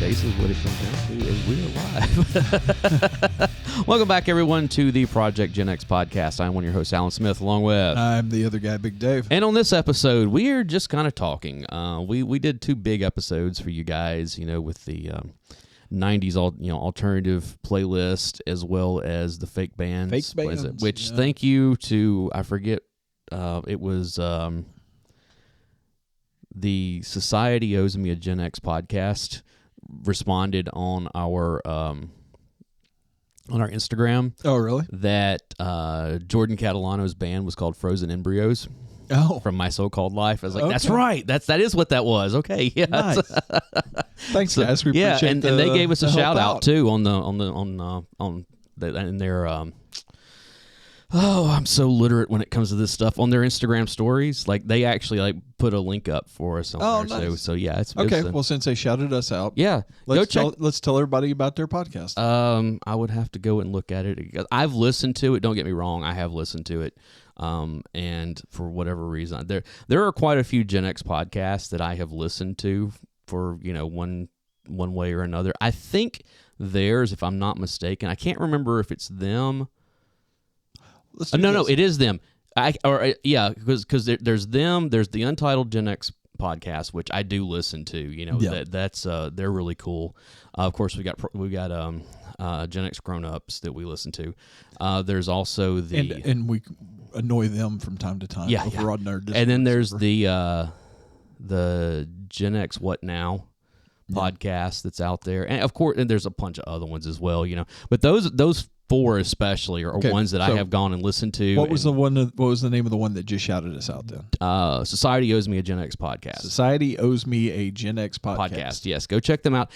Basically, what it comes down to is we're live. Welcome back, everyone, to the Project Gen X podcast. I'm one of your hosts, Alan Smith, along with... I'm the other guy, Big Dave. And on this episode, we are just kind of talking. We did two big episodes for you guys, with the 90s alternative playlist, as well as the fake bands. Fake bands. Which, thank you to, I forget, it was... the Society Owes Me a Gen X podcast responded on our Instagram. Oh, really? That Jordan Catalano's band was called Frozen Embryos. Oh, from My So-Called Life. I was like, That's right. That is what that was. Okay, yeah. Nice. Thanks, guys. We appreciate and they gave us a shout out too on their. Oh, I'm so literate when it comes to this stuff. On their Instagram stories, like they actually put a link up for us on there. Nice. So yeah, it's okay. Well, since they shouted us out, yeah, let's tell everybody about their podcast. I would have to go and look at it. I've listened to it. Don't get me wrong, I have listened to it. And for whatever reason, there are quite a few Gen X podcasts that I have listened to for one way or another. I think theirs, if I'm not mistaken, I can't remember if it's them. No, it is them. Because there's them. There's the Untitled Gen X podcast, which I do listen to. That's they're really cool. Of course, we got Gen X Grown Ups that we listen to. There's also and we annoy them from time to time. Over on our Discord and then there's the Gen X What Now podcast that's out there, and of course, and there's a bunch of other ones as well. But those four especially are ones that I have gone and listened to. What was the name of the one that just shouted us out then? Society Owes Me a Gen X podcast. Society Owes Me a Gen X podcast. Yes, go check them out.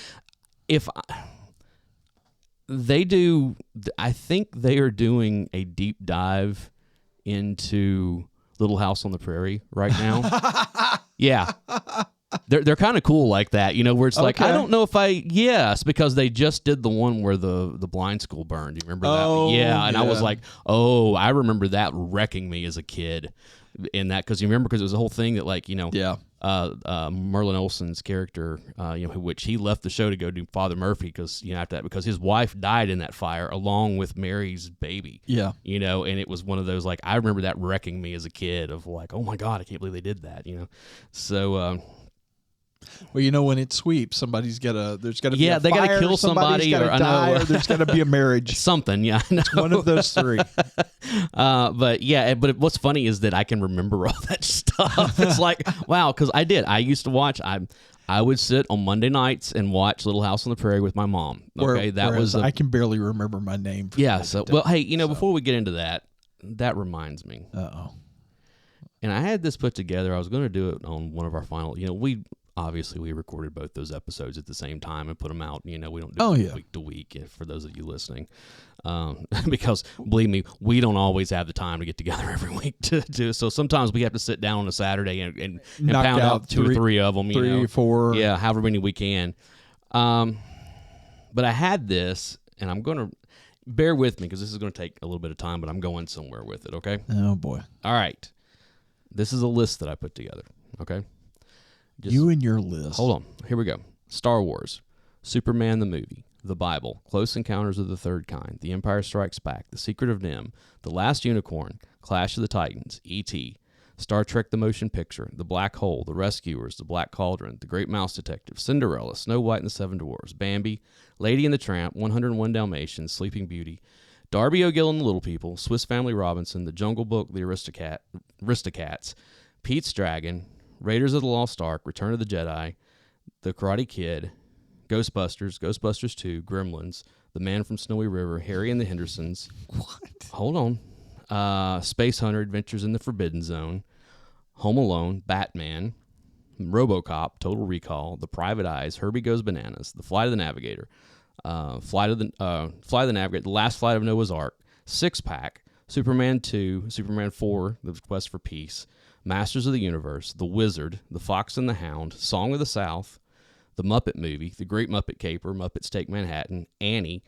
I think they are doing a deep dive into Little House on the Prairie right now. Yeah. They're kind of cool like that, where it's like, I don't know if because they just did the one where the blind school burned. Do you remember that? Yeah, and I was like, I remember that wrecking me as a kid in that, because it was a whole thing that Merlin Olsen's character, which he left the show to go do Father Murphy because after that, because his wife died in that fire along with Mary's baby. Yeah, and it was one of those I remember that wrecking me as a kid of oh my God, I can't believe they did that. So. Well, when it sweeps, there's got to be a they got to kill somebody, or or there's got to be a marriage. Something, yeah. It's one of those three. But what's funny is that I can remember all that stuff. It's like, wow, because I used to watch. I would sit on Monday nights and watch Little House on the Prairie with my mom. Okay, I can barely remember my name. Before we get into that reminds me. And I had this put together. I was going to do it on one of our final. We recorded both those episodes at the same time and put them out. We don't do it week to week, for those of you listening. Because, believe me, we don't always have the time to get together every week to do. So sometimes we have to sit down on a Saturday and pound out two or three of them. Three or four. Yeah, however many we can. But I had this, and I'm going to bear with me because this is going to take a little bit of time, but I'm going somewhere with it, okay? Oh, boy. All right. This is a list that I put together, okay? You and your list. Hold on. Here we go. Star Wars, Superman the movie, The Bible, Close Encounters of the Third Kind, The Empire Strikes Back, The Secret of NIMH, The Last Unicorn, Clash of the Titans, E.T., Star Trek the Motion Picture, The Black Hole, The Rescuers, The Black Cauldron, The Great Mouse Detective, Cinderella, Snow White and the Seven Dwarfs, Bambi, Lady and the Tramp, 101 Dalmatians, Sleeping Beauty, Darby O'Gill and the Little People, Swiss Family Robinson, The Jungle Book, The Aristocats, Pete's Dragon, Raiders of the Lost Ark, Return of the Jedi, The Karate Kid, Ghostbusters, Ghostbusters 2, Gremlins, The Man from Snowy River, Harry and the Hendersons. What? Hold on. Space Hunter, Adventures in the Forbidden Zone, Home Alone, Batman, RoboCop, Total Recall, The Private Eyes, Herbie Goes Bananas, The Flight of the Navigator, Flight of the Navigator, The Last Flight of Noah's Ark, Six Pack, Superman 2, Superman 4, The Quest for Peace, Masters of the Universe, The Wizard, The Fox and the Hound, Song of the South, The Muppet Movie, The Great Muppet Caper, Muppets Take Manhattan, Annie,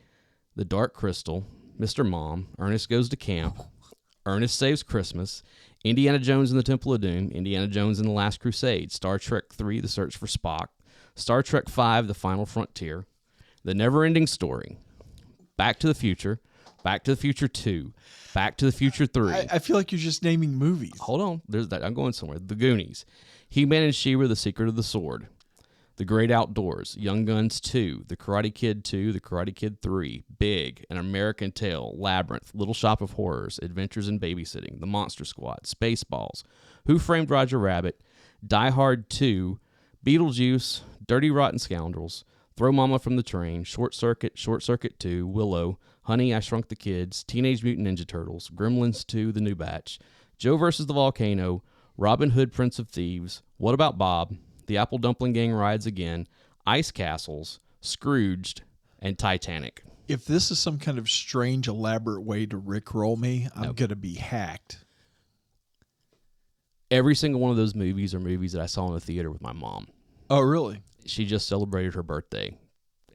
The Dark Crystal, Mr. Mom, Ernest Goes to Camp, Ernest Saves Christmas, Indiana Jones and the Temple of Doom, Indiana Jones and the Last Crusade, Star Trek 3, The Search for Spock, Star Trek V: The Final Frontier, The Never-Ending Story, Back to the Future, Back to the Future 2, Back to the Future 3. I feel like you're just naming movies. Hold on. There's that. I'm going somewhere. The Goonies, He-Man and She-Ra, The Secret of the Sword, The Great Outdoors, Young Guns 2, The Karate Kid 2, The Karate Kid 3, Big, An American Tail, Labyrinth, Little Shop of Horrors, Adventures in Babysitting, The Monster Squad, Spaceballs, Who Framed Roger Rabbit, Die Hard 2, Beetlejuice, Dirty Rotten Scoundrels, Throw Mama from the Train, Short Circuit 2, Willow, Honey, I Shrunk the Kids, Teenage Mutant Ninja Turtles, Gremlins 2, The New Batch, Joe versus the Volcano, Robin Hood, Prince of Thieves, What About Bob, The Apple Dumpling Gang Rides Again, Ice Castles, Scrooged, and Titanic. If this is some kind of strange, elaborate way to rickroll me, I'm going to be hacked. Every single one of those movies are movies that I saw in the theater with my mom. Oh, really? She just celebrated her birthday,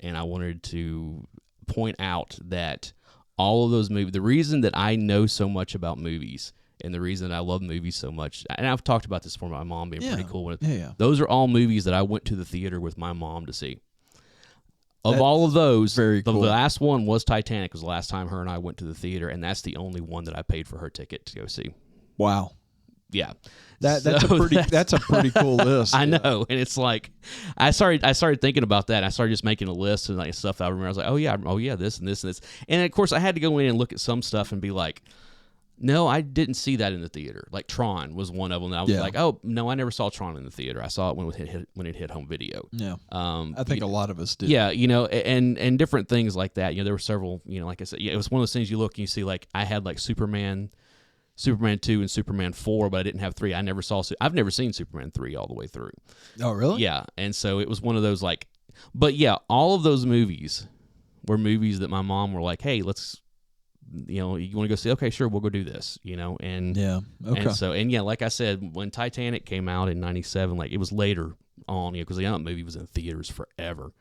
and I wanted to point out that all of those movies, the reason that I know so much about movies and the reason that I love movies so much, and I've talked about this before, my mom being pretty cool with it. Those are all movies that I went to the theater with my mom to see. Of all of those, the last one was Titanic. Was the last time her and I went to the theater, and that's the only one that I paid for her ticket to go see. Wow. Yeah, that's a pretty cool list. I know, and it's like I started thinking about that. I started just making a list and like stuff I remember. I was like, oh yeah, this and this and this. And of course, I had to go in and look at some stuff and be like, no, I didn't see that in the theater. Like Tron was one of them. I was like, oh no, I never saw Tron in the theater. I saw it when it hit home video. Yeah, I think a lot of us did. Yeah, and different things like that. There were several. Like I said, it was one of those things you look and you see. Like I had like Superman 2 and Superman 4, but I didn't have 3. I've never seen Superman 3 all the way through. Oh, really? Yeah, and so it was one of those like, but yeah, all of those movies were movies that my mom were like, hey, let's, you want to go see? Okay, sure, we'll go do this, and yeah, okay. And so, and yeah, like I said, when Titanic came out in '97, like it was later on, because the movie was in theaters forever.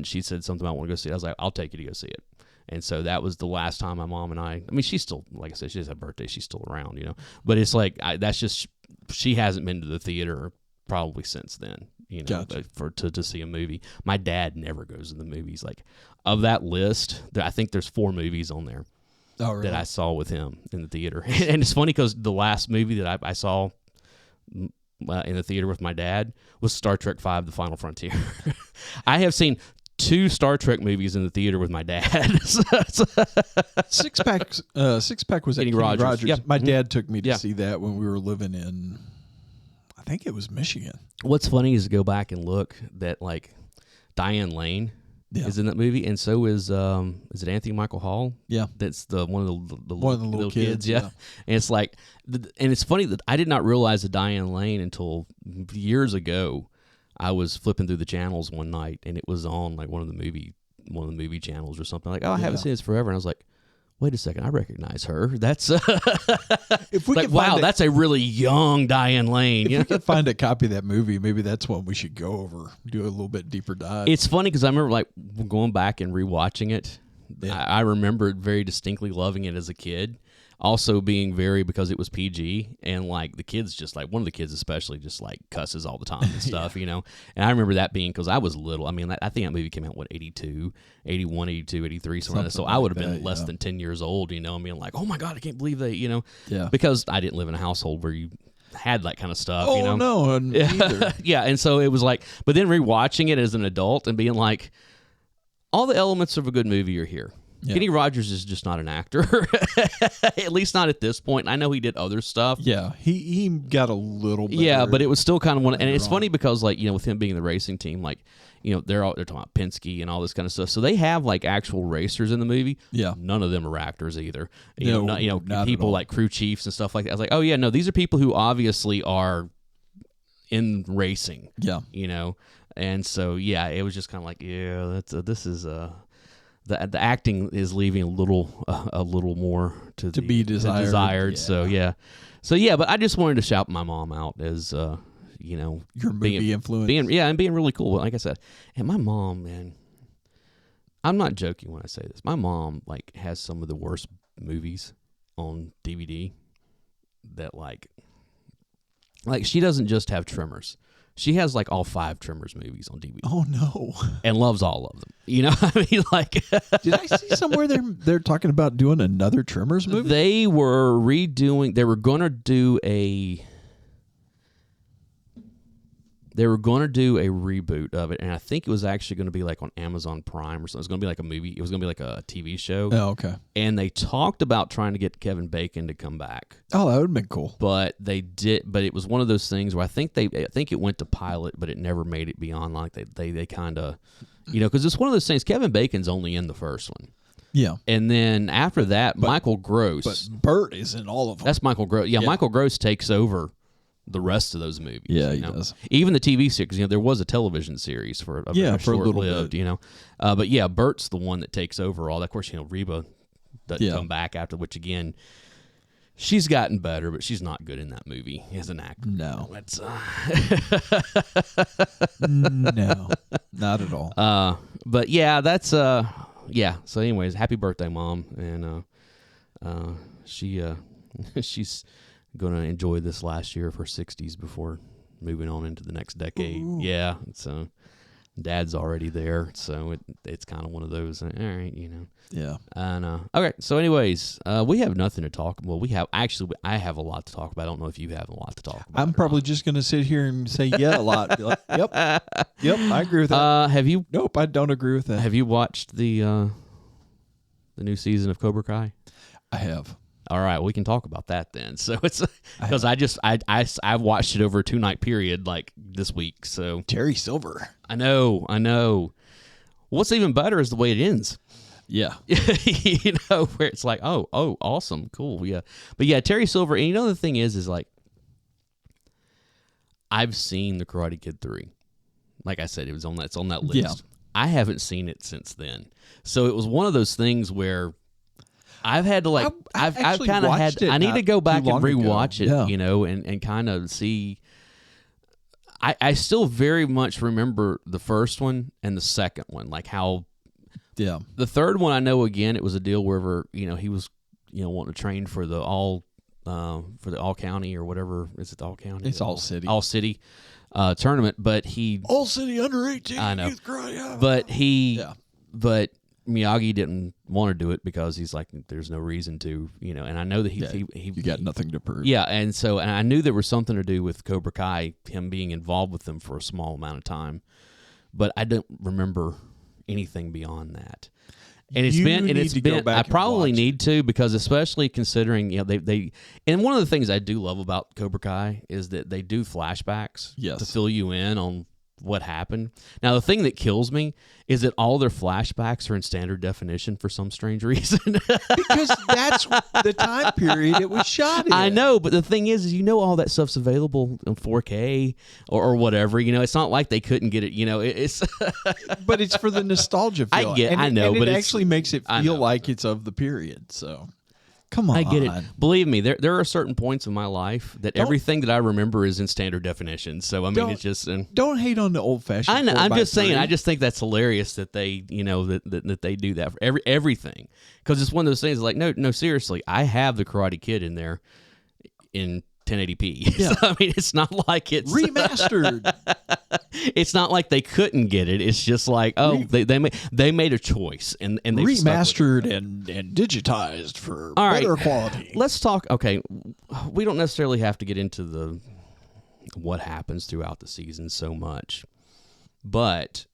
She said something about want to go see it. I was like, I'll take you to go see it. And so that was the last time my mom and I mean, she's still, like I said, she has a birthday. She's still around, But it's like, that's just, she hasn't been to the theater probably since then, Gotcha. to see a movie. My dad never goes to the movies. Like, of that list, I think there's 4 movies on there that I saw with him in the theater. And it's funny because the last movie that I saw in the theater with my dad was Star Trek V: The Final Frontier. I have seen 2 Star Trek movies in the theater with my dad. Six Pack was at Kenny Rogers. Yep. My dad took me to see that when we were living in, I think it was Michigan. What's funny is to go back and look that like Diane Lane is in that movie, and so is it Anthony Michael Hall? Yeah, that's one of the little kids. Yeah, and it's like, and it's funny that I did not realize that Diane Lane until years ago. I was flipping through the channels one night, and it was on like one of the movie channels or something. Like, I haven't seen this forever, and I was like, wait a second, I recognize her. That's if we like, wow, that's a really young Diane Lane. If we could find a copy of that movie, maybe that's one we should go over, do a little bit deeper dive. It's funny because I remember like going back and rewatching it. Yeah. I remember very distinctly loving it as a kid. Also being because it was PG, and like the kids just like, one of the kids especially just like cusses all the time and stuff, And I remember that being, because I was little. I mean, I think that movie came out, 82, 81, 82, 83, something like that. So I would have been less than 10 years old, and being like, oh my God, I can't believe they, because I didn't live in a household where you had that kind of stuff, Oh, no, neither. Yeah, and so it was like, but then rewatching it as an adult and being like, all the elements of a good movie are here. Yeah. Kenny Rogers is just not an actor, at least not at this point. I know he did other stuff. Yeah, he got a little better. Yeah, but it was still kind of one. And it's funny because, like, with him being in the racing team, like, they're talking about Penske and all this kind of stuff. So they have like actual racers in the movie. Yeah, none of them are actors either. Not people like crew chiefs and stuff like that. I was like, oh yeah, no, these are people who obviously are in racing. Yeah, and so yeah, it was just kind of like, yeah, this is The acting is leaving a little more to be desired. Yeah. So yeah, but I just wanted to shout my mom out as your movie influence. Being really cool. Like I said, and my mom, man, I'm not joking when I say this. My mom like has some of the worst movies on DVD that like she doesn't just have Tremors. She has like all 5 Tremors movies on DVD. Oh no! And loves all of them. You know, I mean, like, did I see somewhere they're talking about doing another Tremors movie? They were redoing. They were going to do a. They were going to do a reboot of it, and I think it was actually going to be like on Amazon Prime or something. It was going to be like a movie. It was going to be like a TV show. Oh, okay. And they talked about trying to get Kevin Bacon to come back. Oh, that would have been cool. But they did. But it was one of those things where I think it went to pilot, but it never made it beyond. Like they kind of, because it's one of those things. Kevin Bacon's only in the first one. Yeah. And then after that, Michael Gross. But Bert is in all of them. That's Michael Gross. Yeah, Michael Gross takes over the rest of those movies. Yeah, he does. Even the TV series, there was a television series for a short-lived, but yeah, Bert's the one that takes over all that. Of course, Reba doesn't come back after, which again, she's gotten better, but she's not good in that movie as an actor. No. That's no, not at all. But yeah, that's yeah. So anyways, happy birthday, Mom. And she's going to enjoy this last year of her 60s before moving on into the next decade. Ooh. Yeah, so Dad's already there, so it's kind of one of those. All right, Yeah. And okay. So, anyways, we have nothing to talk. Well, I have a lot to talk about. I don't know if you have a lot to talk about. I'm probably just going to sit here and say a lot. Be like, yep, I agree with that. Have you? Nope, I don't agree with that. Have you watched the new season of Cobra Kai? I have. All right, we can talk about that then. So it's because I watched it over a 2-night period like this week. So Terry Silver. I know. What's even better is the way it ends. Yeah. Where it's like, oh, awesome, cool, yeah. But yeah, Terry Silver. And the thing is like, I've seen The Karate Kid 3. Like I said, it's on that list. Yeah. I haven't seen it since then. So it was one of those things where I've had to like I've kind of had I need to go back and rewatch it, and kind of see. I still very much remember the first one and the second one, like how. Yeah. The third one, I know again it was a deal where he was wanting to train for the all county or whatever. Is it the all county? It's all city. All city tournament, but he all city under 18. I know, youth karate, but Miyagi didn't want to do it because he's like, there's no reason to, and I know that he you got nothing to prove. Yeah, and I knew there was something to do with Cobra Kai, him being involved with them for a small amount of time, but I don't remember anything beyond that. And it's been I probably need to, because especially considering they and one of the things I do love about Cobra Kai is that they do flashbacks to fill you in on what happened. Now, the thing that kills me is that all their flashbacks are in standard definition for some strange reason. Because that's the time period it was shot in. I know, but the thing is all that stuff's available in 4K or whatever. It's not like they couldn't get it. It's but it's for the nostalgia feel. I know, but it actually makes it feel like it's of the period. So. Come on. I get it. Believe me, there are certain points in my life that everything that I remember is in standard definition. So, I mean, it's just... don't hate on the old-fashioned. I know. I'm just saying, I just think that's hilarious that they, that they do that for everything. Because it's one of those things like, no, seriously, I have the Karate Kid in there in 1080p. Yeah. So, I mean, it's not like it's... remastered. It's not like they couldn't get it. It's just like, they made a choice and they remastered and digitized for better quality. Let's talk. Okay, we don't necessarily have to get into what happens throughout the season so much, but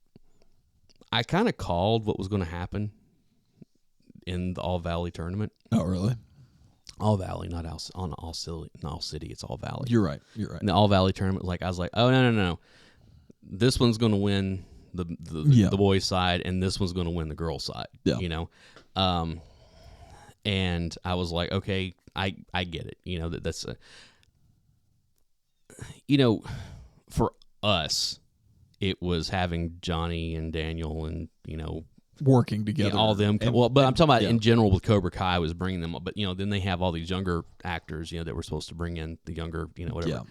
I kind of called what was going to happen in the All Valley tournament. Oh, really? All Valley, not All City. It's All Valley. You're right. In the All Valley tournament, I was like, oh no. This one's going to win the boys' side, and this one's going to win the girls' side. Yeah. And I was like, okay, I get it. That's for us, it was having Johnny and Daniel and working together, all them. But I'm talking about in general with Cobra Kai was bringing them up. But then they have all these younger actors, that were supposed to bring in the younger, whatever,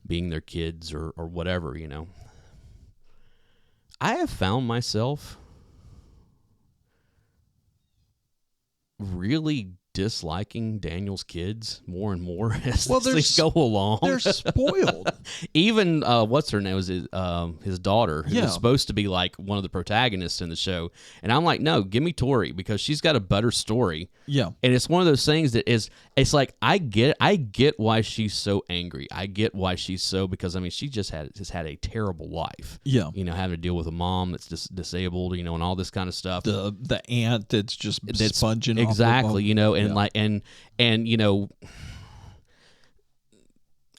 being their kids or whatever, I have found myself really disliking Daniel's kids more and more as Well, things go along. They're spoiled. Even what's her name was his daughter, who was supposed to be like one of the protagonists in the show, and I'm like, no, give me Tori because she's got a better story. Yeah, and it's one of those things that is, it's like I get why she's so angry. I get why she's so, because I mean she just had a terrible life. Yeah, having to deal with a mom that's just disabled, and all this kind of stuff. The aunt that's just sponging exactly, off of and like and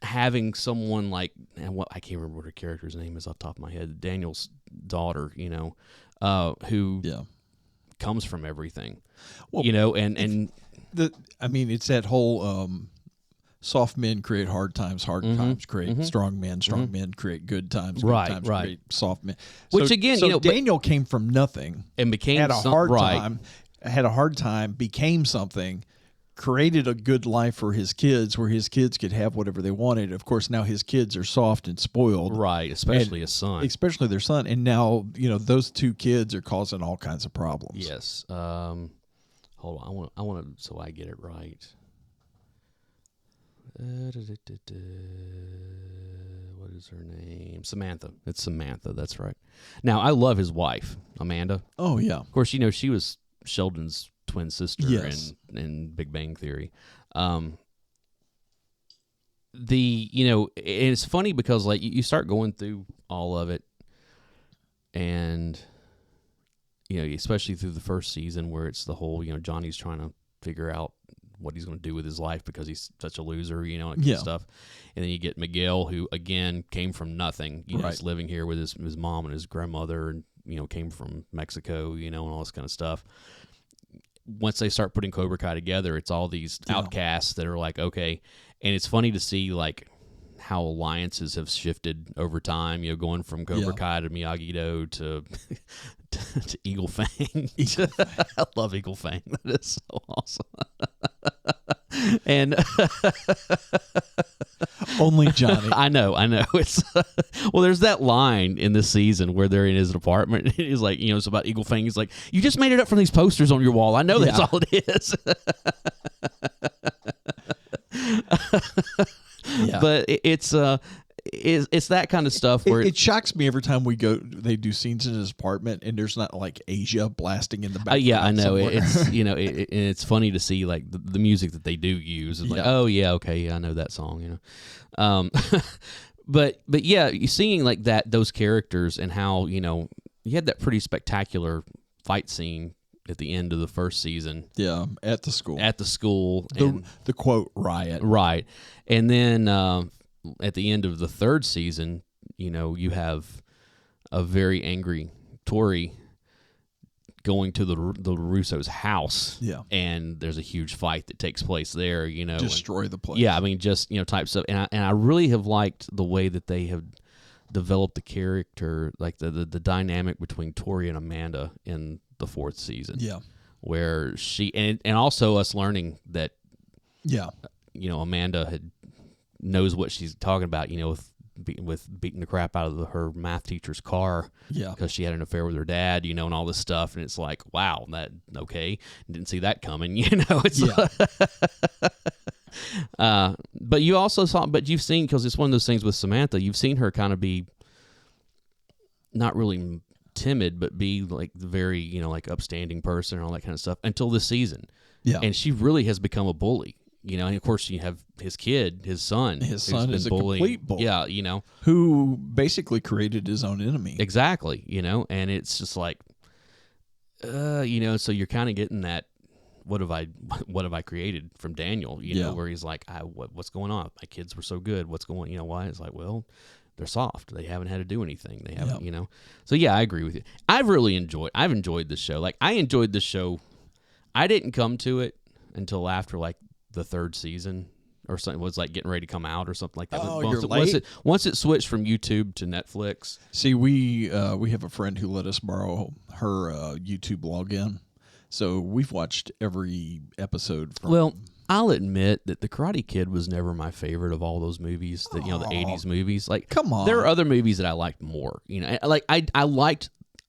having someone like, and what I can't remember what her character's name is off the top of my head, Daniel's daughter, who comes from everything, and I mean, it's that whole soft men create hard times times create strong men men create good times times create soft men. Which again, Daniel came from nothing and became had a hard time, became something, created a good life for his kids where his kids could have whatever they wanted. Of course, now his kids are soft and spoiled. Right, especially his son. Especially their son. And now, those two kids are causing all kinds of problems. Yes. Hold on. I want to, so I get it right. What is her name? Samantha. It's Samantha. That's right. Now, I love his wife, Amanda. Oh, yeah. Of course, she was Sheldon's twin sister in Big Bang Theory. And it's funny because like you start going through all of it, and especially through the first season where it's the whole Johnny's trying to figure out what he's going to do with his life because he's such a loser, and that kind of stuff. And then you get Miguel, who again came from nothing, he's living here with his mom and his grandmother, and came from Mexico, and all this kind of stuff. Once they start putting Cobra Kai together, it's all these outcasts that are like, okay. And it's funny to see like how alliances have shifted over time, going from Cobra Kai to Miyagi-Do to Eagle Fang. I love Eagle Fang. That is so awesome. And only Johnny. I know. It's well, there's that line in this season where they're in his apartment. And he's like, it's about Eagle Fang. He's like, you just made it up from these posters on your wall. I know that's all it is. But it's that kind of stuff where it shocks me every time we go. They do scenes in his apartment, and there's not like Asia blasting in the background. Yeah, I know. Somewhere. It's it's funny to see like the music that they do use. It's like, oh yeah, okay, yeah, I know that song. But yeah, you seeing like that those characters and how you had that pretty spectacular fight scene at the end of the first season. Yeah, at the school. The quote riot. Right, and then. At the end of the third season, you have a very angry Tori going to the Russo's house. Yeah. And there's a huge fight that takes place there, Destroy the place. Yeah, I mean, just, type stuff. And I really have liked the way that they have developed the character, like the dynamic between Tori and Amanda in the fourth season. Yeah. Where she, and also us learning that, Amanda knows what she's talking about, with beating the crap out of her math teacher's car, because she had an affair with her dad, and all this stuff, and it's like, wow, didn't see that coming, it's but you also saw, but you've seen, because it's one of those things with Samantha, you've seen her kind of be not really timid, but be like the very, like upstanding person and all that kind of stuff until this season, and she really has become a bully. And of course you have his kid, his son. His son is a complete bully. Yeah, who basically created his own enemy. Exactly, and it's just like, so you're kind of getting that, what have I created from Daniel, where he's like, what's going on? My kids were so good. What's going, why? It's like, well, they're soft. They haven't had to do anything. They haven't, So yeah, I agree with you. I've enjoyed this show. Like I enjoyed this show. I didn't come to it until after like the third season or something, was like getting ready to come out or something like that. You're late? Once it switched from YouTube to Netflix. See, we have a friend who let us borrow her YouTube login, so we've watched every episode. Well, I'll admit that The Karate Kid was never my favorite of all those movies. That the 80s movies. Like, come on, there are other movies that I liked more. Like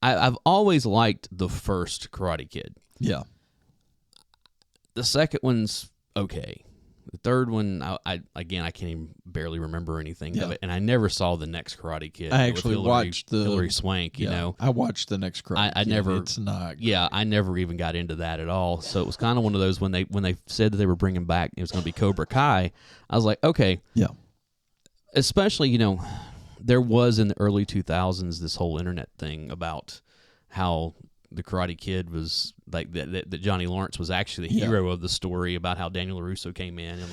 I've always liked the first Karate Kid. Yeah. The second one's okay. The third one, I can't even barely remember anything of it, and I never saw the next Karate Kid. I actually watched the Hilary Swank. You know, I watched the next Karate I Kid. never. It's not. Great. Yeah, I never even got into that at all. So it was kind of one of those when they said that they were bringing back it was going to be Cobra Kai. I was like, okay, yeah. Especially there was in the early 2000s this whole internet thing about how the Karate Kid was like that Johnny Lawrence was actually the hero of the story, about how Daniel LaRusso came in and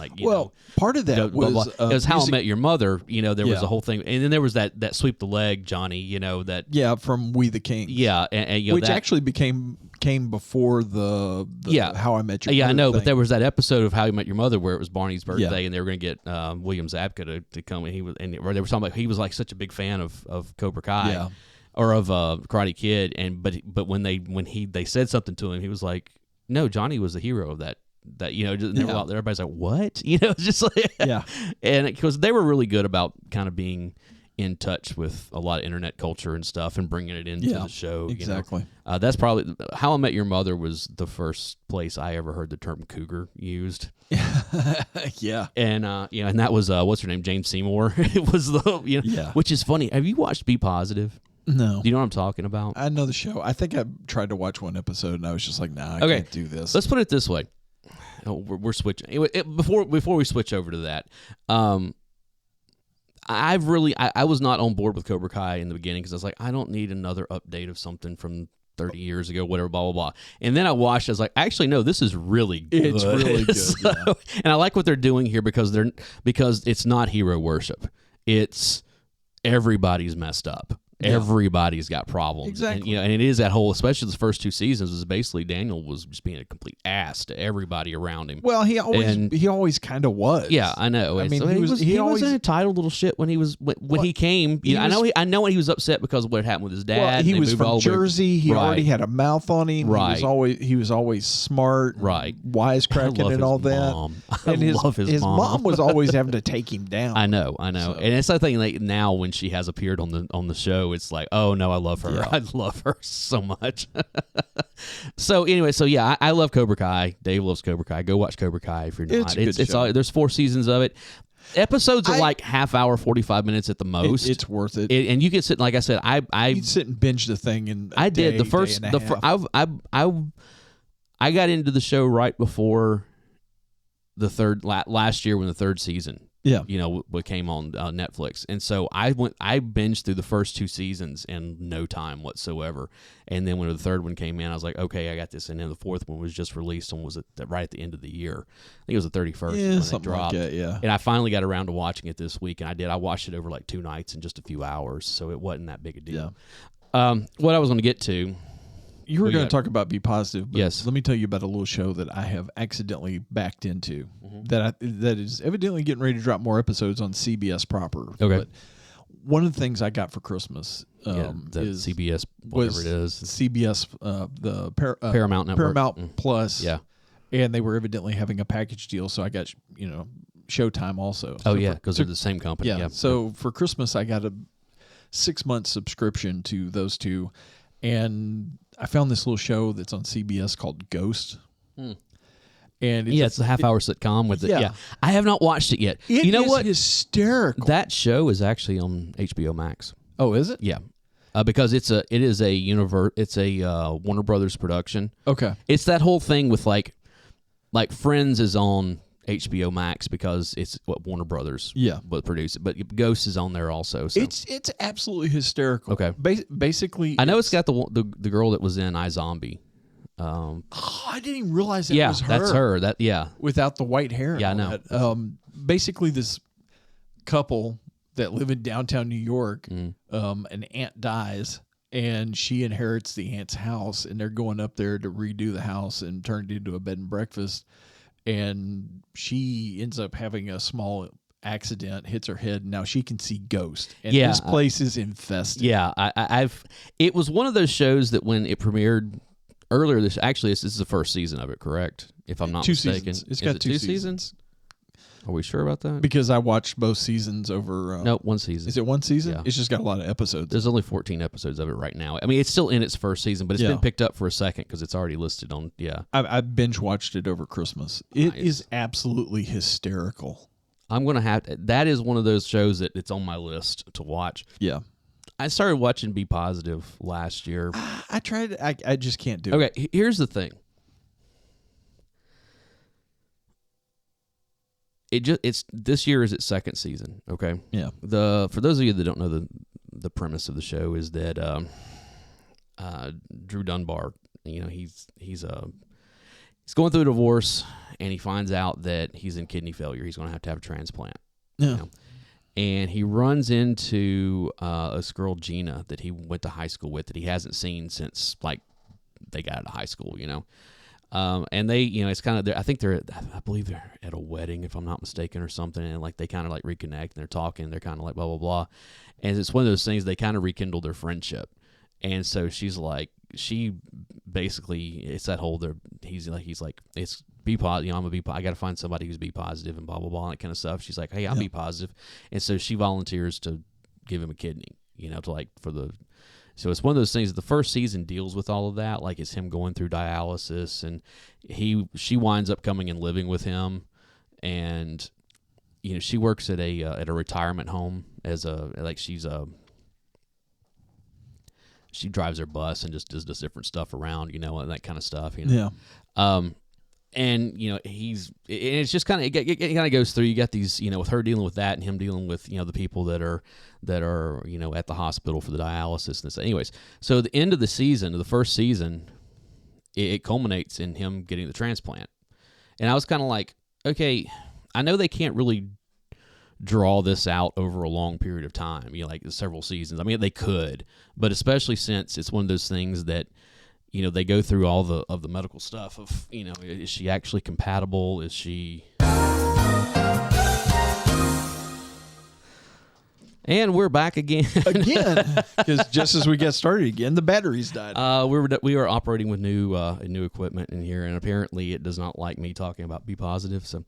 part of that was it was How I Met Your Mother. There was a whole thing, and then there was that sweep the leg Johnny. That from We the King. Yeah, and which actually came before the How I Met Your Mother. Yeah, I know, thing. but there was that episode of How I Met Your Mother where it was Barney's birthday, and they were going to get William Zabka to come, and they were talking about he was like such a big fan of Cobra Kai. Yeah. Or of Karate Kid, but when they said something to him, he was like, "No, Johnny was the hero of that." Everybody's like, "What?" It's just like, and because they were really good about kind of being in touch with a lot of internet culture and stuff and bringing it into the show. Exactly. That's probably How I Met Your Mother was the first place I ever heard the term cougar used. Yeah. And and that was what's her name, Jane Seymour. It was which is funny. Have you watched Be Positive? No. Do you know what I'm talking about? I know the show. I think I tried to watch one episode and I was just like, nah, I can't do this. Let's put it this way. We're switching. Before we switch over to that, I was not on board with Cobra Kai in the beginning because I was like, I don't need another update of something from 30 years ago, whatever, blah, blah, blah. And then I watched, I was like, actually, no, this is really good. It's really good. And I like what they're doing here because it's not hero worship. It's everybody's messed up. Yeah. Everybody's got problems. Exactly. And it is that whole, especially the first two seasons, was basically Daniel was just being a complete ass to everybody around him. Well, he always kind of was. Yeah, I know. I mean, he was an entitled little shit when he came. I know he was upset because of what happened with his dad. Well, he was from Jersey. He already had a mouth on him. Right. He was always smart. Right. Wisecracking and all that. Mom. And I love his mom. mom was always having to take him down. I know. So. And it's the thing, like now when she has appeared on the show, it's like, oh no, I love her. Yeah. I love her so much. So anyway, I love Cobra Kai. Dave loves Cobra Kai. Go watch Cobra Kai if you're not. It's all, there's 4 seasons of it. Episodes are like half hour, 45 minutes at the most. It's worth it. And you can sit, like I said, you'd sit and binge the thing in I did the first I got into the show right before the last year when the third season. Yeah, what came on Netflix, and so I binged through the first 2 seasons in no time whatsoever, and then when the third one came in, I was like, okay, I got this, and then the fourth one was just released and was right at the end of the year. I think it was the 31st. Yeah, when something it dropped. like that. Yeah, and I finally got around to watching it this week, and I watched it over like 2 nights in just a few hours, so it wasn't that big a deal. Yeah. What I was going to get to. You were going to talk about Be Positive, but yes. Let me tell you about a little show that I have accidentally backed into that is evidently getting ready to drop more episodes on CBS proper. Okay. But one of the things I got for Christmas is CBS, whatever it is. CBS, the Paramount Network. Paramount Plus. Yeah. And they were evidently having a package deal, so I got, Showtime also. Because they're the same company. Yeah. So for Christmas, I got a 6-month subscription to those two, and I found this little show that's on CBS called Ghost. And it's a half-hour sitcom with it. Yeah. I have not watched it yet. You know what? Hysterical. That show is actually on HBO Max. Oh, is it? Yeah. Because it is a Warner Brothers production. Okay. It's that whole thing with like Friends is on HBO Max because it's what Warner Brothers would produce it, but Ghost is on there also. So. It's absolutely hysterical. Okay. Basically, I know it's got the girl that was in iZombie. I didn't even realize that was her. That's her. Without the white hair. Yeah, I know. Basically, this couple that live in downtown New York, an aunt dies, and she inherits the aunt's house, and they're going up there to redo the house and turn it into a bed and breakfast. And she ends up having a small accident, hits her head, and now she can see ghosts. And this place is infested. Yeah, it was one of those shows that when it premiered earlier this is the first season of it, correct? If I'm not mistaken. Seasons. It's got 2 seasons. Are we sure about that? Because I watched both seasons over. No, one season. Is it one season? Yeah. It's just got a lot of episodes. There's only 14 episodes of it right now. I mean, it's still in its first season, but it's been picked up for a second because it's already listed on. Yeah, I binge watched it over Christmas. It is absolutely hysterical. I'm gonna have to, that is one of those shows that it's on my list to watch. Yeah, I started watching Be Positive last year. I tried. I just can't do it. Okay, here's the thing. It's this year is its second season. Okay. Yeah. For those of you that don't know the premise of the show is that Drew Dunbar, he's going through a divorce and he finds out that he's in kidney failure. He's going to have a transplant. Yeah. And he runs into this girl Gina that he went to high school with that he hasn't seen since like they got out of high school. And they, it's kind of, I believe they're at a wedding, if I'm not mistaken, or something. And like, they kind of like reconnect and they're talking, they're kind of like blah, blah, blah. And it's one of those things, they kind of rekindle their friendship. And so she's like, she basically, it's that whole, he's like, it's be positive, I got to find somebody who's be positive and blah, blah, blah, and that kind of stuff. She's like, hey, I'll be positive. And so she volunteers to give him a kidney, so it's one of those things that the first season deals with all of that. Like it's him going through dialysis and she winds up coming and living with him. And, she works at a retirement home she drives her bus and just does different stuff around, and that kind of stuff, Yeah. And it's just kind of it kind of goes through. You got these, with her dealing with that and him dealing with the people that are at the hospital for the dialysis and this. Anyways, so the end of the first season, it culminates in him getting the transplant, and I was kind of like, okay, I know they can't really draw this out over a long period of time, like several seasons. I mean, they could, but especially since it's one of those things that. They go through all the medical stuff of, is she actually compatible? Is she... And we're back again. Because just as we get started again, the batteries died. We were operating with new equipment in here, and apparently it does not like me talking about Be Positive. So,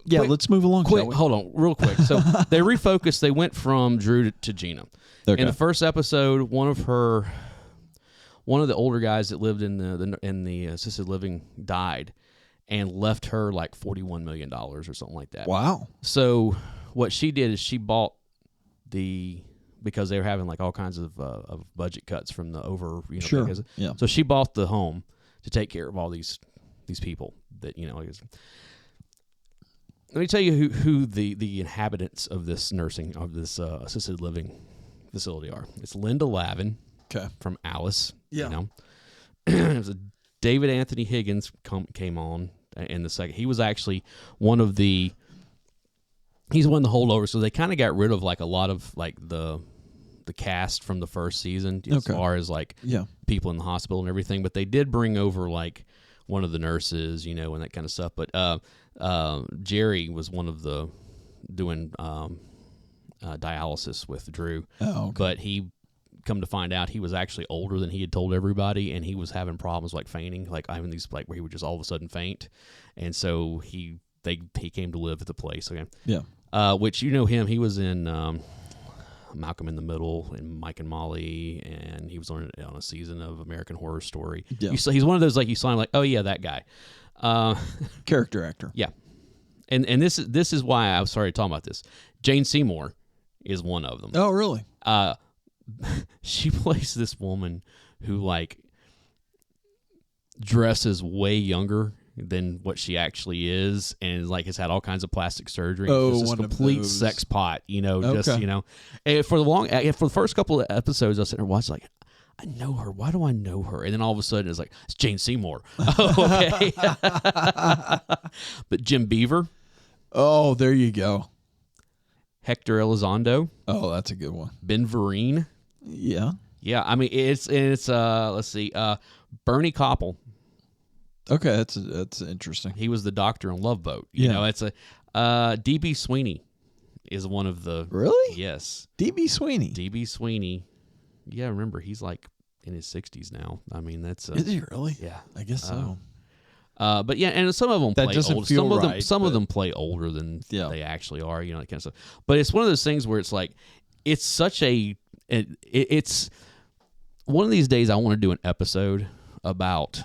let's move along. Quick, hold on, real quick. So they refocused. They went from Drew to Gina. Okay. In the first episode, one of the older guys that lived in the assisted living died and left her like $41 million or something like that. Wow. So what she did is she bought because they were having like all kinds of budget cuts from the over, Sure. Yeah. So she bought the home to take care of all these people that, Let me tell you who the inhabitants of this assisted living facility are. It's Linda Lavin. Okay. From Alice. Yeah. It was David Anthony Higgins came on in the second. He was actually one of the holdovers. So they kind of got rid of like a lot of like the cast from the first season as far as like people in the hospital and everything. But they did bring over like one of the nurses, and that kind of stuff. But Jerry was one of the doing dialysis with Drew. Oh, okay. But come to find out he was actually older than he had told everybody, and he was having problems like fainting, like having these like where he would just all of a sudden faint, and so he came to live at the place again. Yeah. Which him, he was in Malcolm in the Middle and Mike and Molly, and he was on a season of American Horror Story. Yeah. He's one of those like you saw him like, oh yeah, that guy. Character actor. Yeah. And this is why I was sorry talking about this. Jane Seymour is one of them. Oh really? She plays this woman who like dresses way younger than what she actually is, and like has had all kinds of plastic surgery. Oh, just one complete sex pot, and for the first couple of episodes, I was sitting there watching like, I know her. Why do I know her? And then all of a sudden, it's like it's Jane Seymour. Oh, okay. But Jim Beaver. Oh, there you go. Hector Elizondo. Oh, that's a good one. Ben Vereen. Yeah. Yeah, I mean it's let's see, Bernie Koppel. Okay, that's interesting. He was the doctor in Love Boat. It's DB Sweeney is one of the Really? Yes. DB Sweeney. DB Sweeney. Yeah, remember he's like in his 60s now. I mean that's is he really? Yeah, I guess so. But yeah, and some of them That play doesn't old. feel Some of them, right, some of but- them play older than Yeah. they actually are. That kind of stuff. But it's one of those things where it's like, it's such a. It's one of these days I want to do an episode about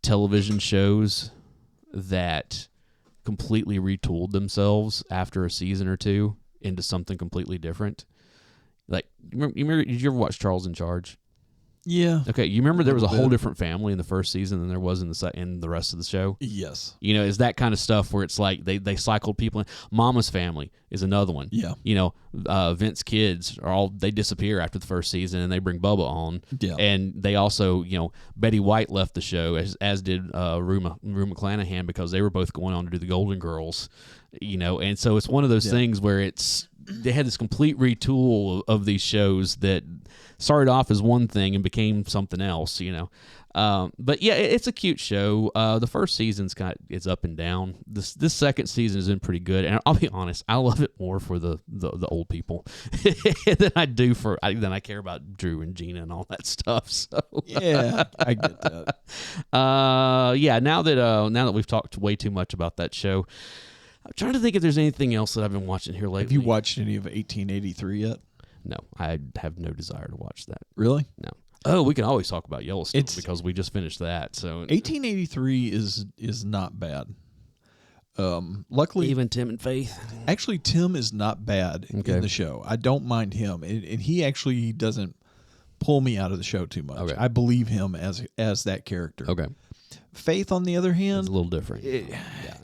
television shows that completely retooled themselves after a season or two into something completely different. Like, you remember? Did you ever watch Charles in Charge? Yeah. Okay, you remember there was a little whole bit. different family in the first season than there was in the rest of the show. Yes. Is that kind of stuff where it's like they cycled people in. Mama's Family is another one. Yeah. Vince's kids they disappear after the first season and they bring Bubba on. Yeah. And they also, Betty White left the show as did Rue McClanahan because they were both going on to do the Golden Girls. And so it's one of those things where they had this complete retool of these shows that started off as one thing and became something else, But yeah, it's a cute show. The first season's it's up and down. This second season has been pretty good, and I'll be honest, I love it more for the old people than I do than I care about Drew and Gina and all that stuff. So Yeah, I get that. yeah. Now that we've talked way too much about that show, I'm trying to think if there's anything else that I've been watching here lately. Have you watched any of 1883 yet? No, I have no desire to watch that. Really? No. Oh, we can always talk about Yellowstone because we just finished that. So 1883 is not bad. Luckily, even Tim and Faith. actually, Tim is not bad in the show. I don't mind him, and he actually doesn't pull me out of the show too much. Okay. I believe him as that character. Okay, Faith, on the other hand, it's a little different.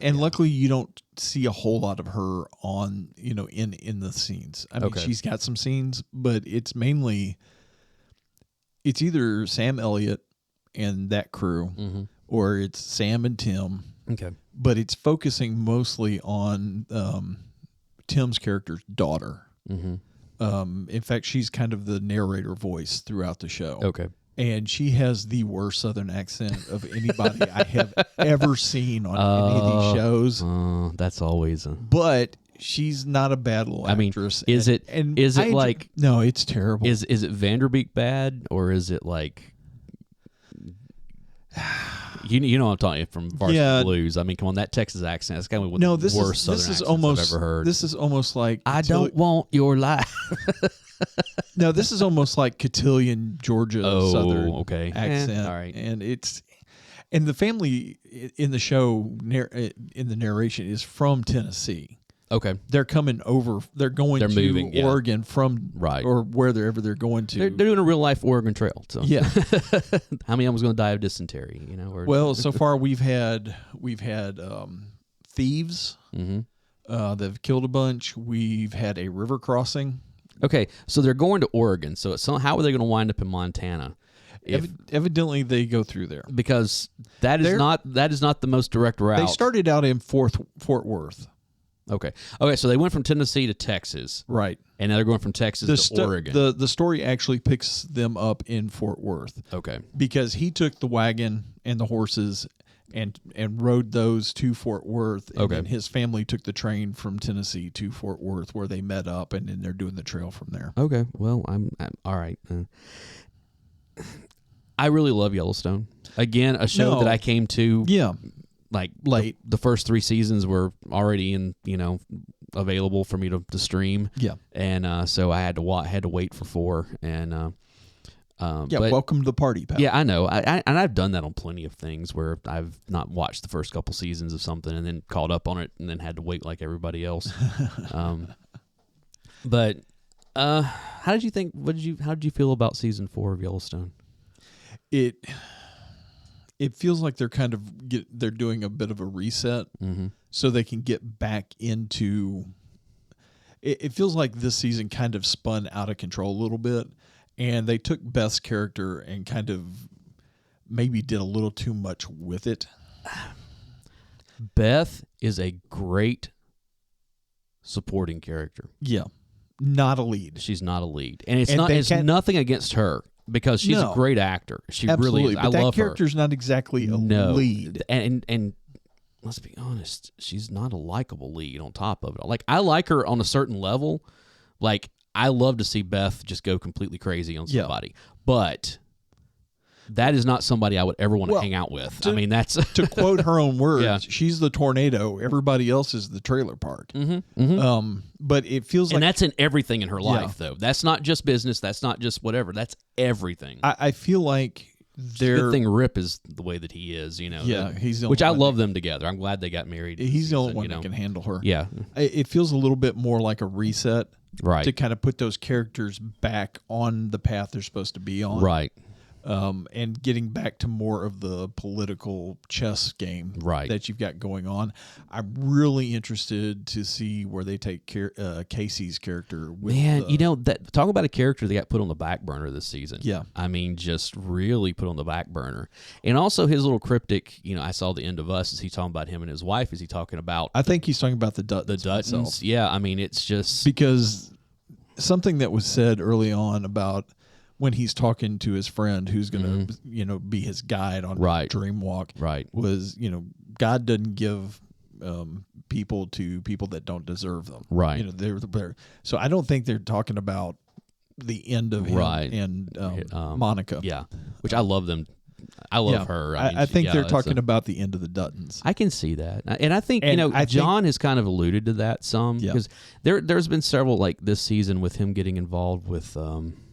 Luckily you don't see a whole lot of her on in the scenes. I mean, she's got some scenes, but it's either Sam Elliott and that crew, or it's Sam and Tim. Okay, but it's focusing mostly on Tim's character's daughter. In fact, she's kind of the narrator voice throughout the show. Okay. And she has the worst Southern accent of anybody I have ever seen on any of these shows. That's always But she's not a bad little actress. Is it like... No, it's terrible. Is it Vanderbeek bad, or is it like... You know what I'm talking from Varsity Blues. I mean, come on, that Texas accent. That's kind of one of the worst Southern accents I've ever heard. This is almost like... I don't want your life. No, this is almost like Cotillion, Georgia Southern accent. All right. And the family in the show, in the narration, is from Tennessee. Okay. They're coming over. They're moving Oregon from or wherever they're going to. They're doing a real life Oregon Trail. So yeah. How many of them was going to die of dysentery? So far we've had thieves that have killed a bunch. We've had a river crossing. Okay, so they're going to Oregon. So how are they going to wind up in Montana? Evidently, they go through there because that is not the most direct route. They started out in Fort Worth. Okay. So they went from Tennessee to Texas, right? And now they're going from Texas to Oregon. The story actually picks them up in Fort Worth. Okay, because he took the wagon and the horses and rode those to Fort Worth. And then his family took the train from Tennessee to Fort Worth, where they met up, and then they're doing the trail from there. Okay. Well, I'm all right. I really love Yellowstone. Again, a show that I came to. Yeah. Like late. The first 3 seasons were already available for me to stream. Yeah. And so I had to wait for 4. And welcome to the party, pal. Yeah, I know. I've done that on plenty of things where I've not watched the first couple seasons of something and then caught up on it and then had to wait like everybody else. But how did you think? How did you feel about season 4 of Yellowstone? It feels like they're doing a bit of a reset, so they can get back into. It feels like this season kind of spun out of control a little bit, and they took Beth's character and kind of maybe did a little too much with it. Beth is a great supporting character. Yeah, not a lead. She's not a lead, and it's nothing against her. Because she's a great actor. She really is. I love her. That character's not exactly a lead. And let's be honest, she's not a likable lead on top of it. Like, I like her on a certain level. Like, I love to see Beth just go completely crazy on somebody. But that is not somebody I would ever want to hang out with. I mean, that's to quote her own words. Yeah. She's the tornado. Everybody else is the trailer park. But it feels like, and that's in everything in her life, though. That's not just business. That's not just whatever. That's everything. I feel like good thing Rip is the way that he is, you know. Yeah, he's the which only I love them together. I'm glad they got married. He's the only one that can handle her. Yeah, it feels a little bit more like a reset, right? To kind of put those characters back on the path they're supposed to be on, right? And getting back to more of the political chess game, right, that you've got going on. I'm really interested to see where they take Casey's character. Man, you know, that talk about a character that got put on the back burner this season. Yeah, I mean, just really put on the back burner. And also his little cryptic. You know, I saw the end of Us. Is he talking about him and his wife? Is he talking about? I think he's talking about the Duttons. The Duttons. Myself. Yeah, I mean, it's just because something that was said early on about when he's talking to his friend who's going to, you know, be his guide on Dream Walk, was, you know, God doesn't give people to people that don't deserve them. Right. You know, they're so I don't think they're talking about the end of him and Monica. Yeah. Which I love them. I love her. I mean, I think they're talking about the end of the Duttons. I can see that. And I think, you know, John has kind of alluded to that some. Because there's been several, like this season, with him getting involved with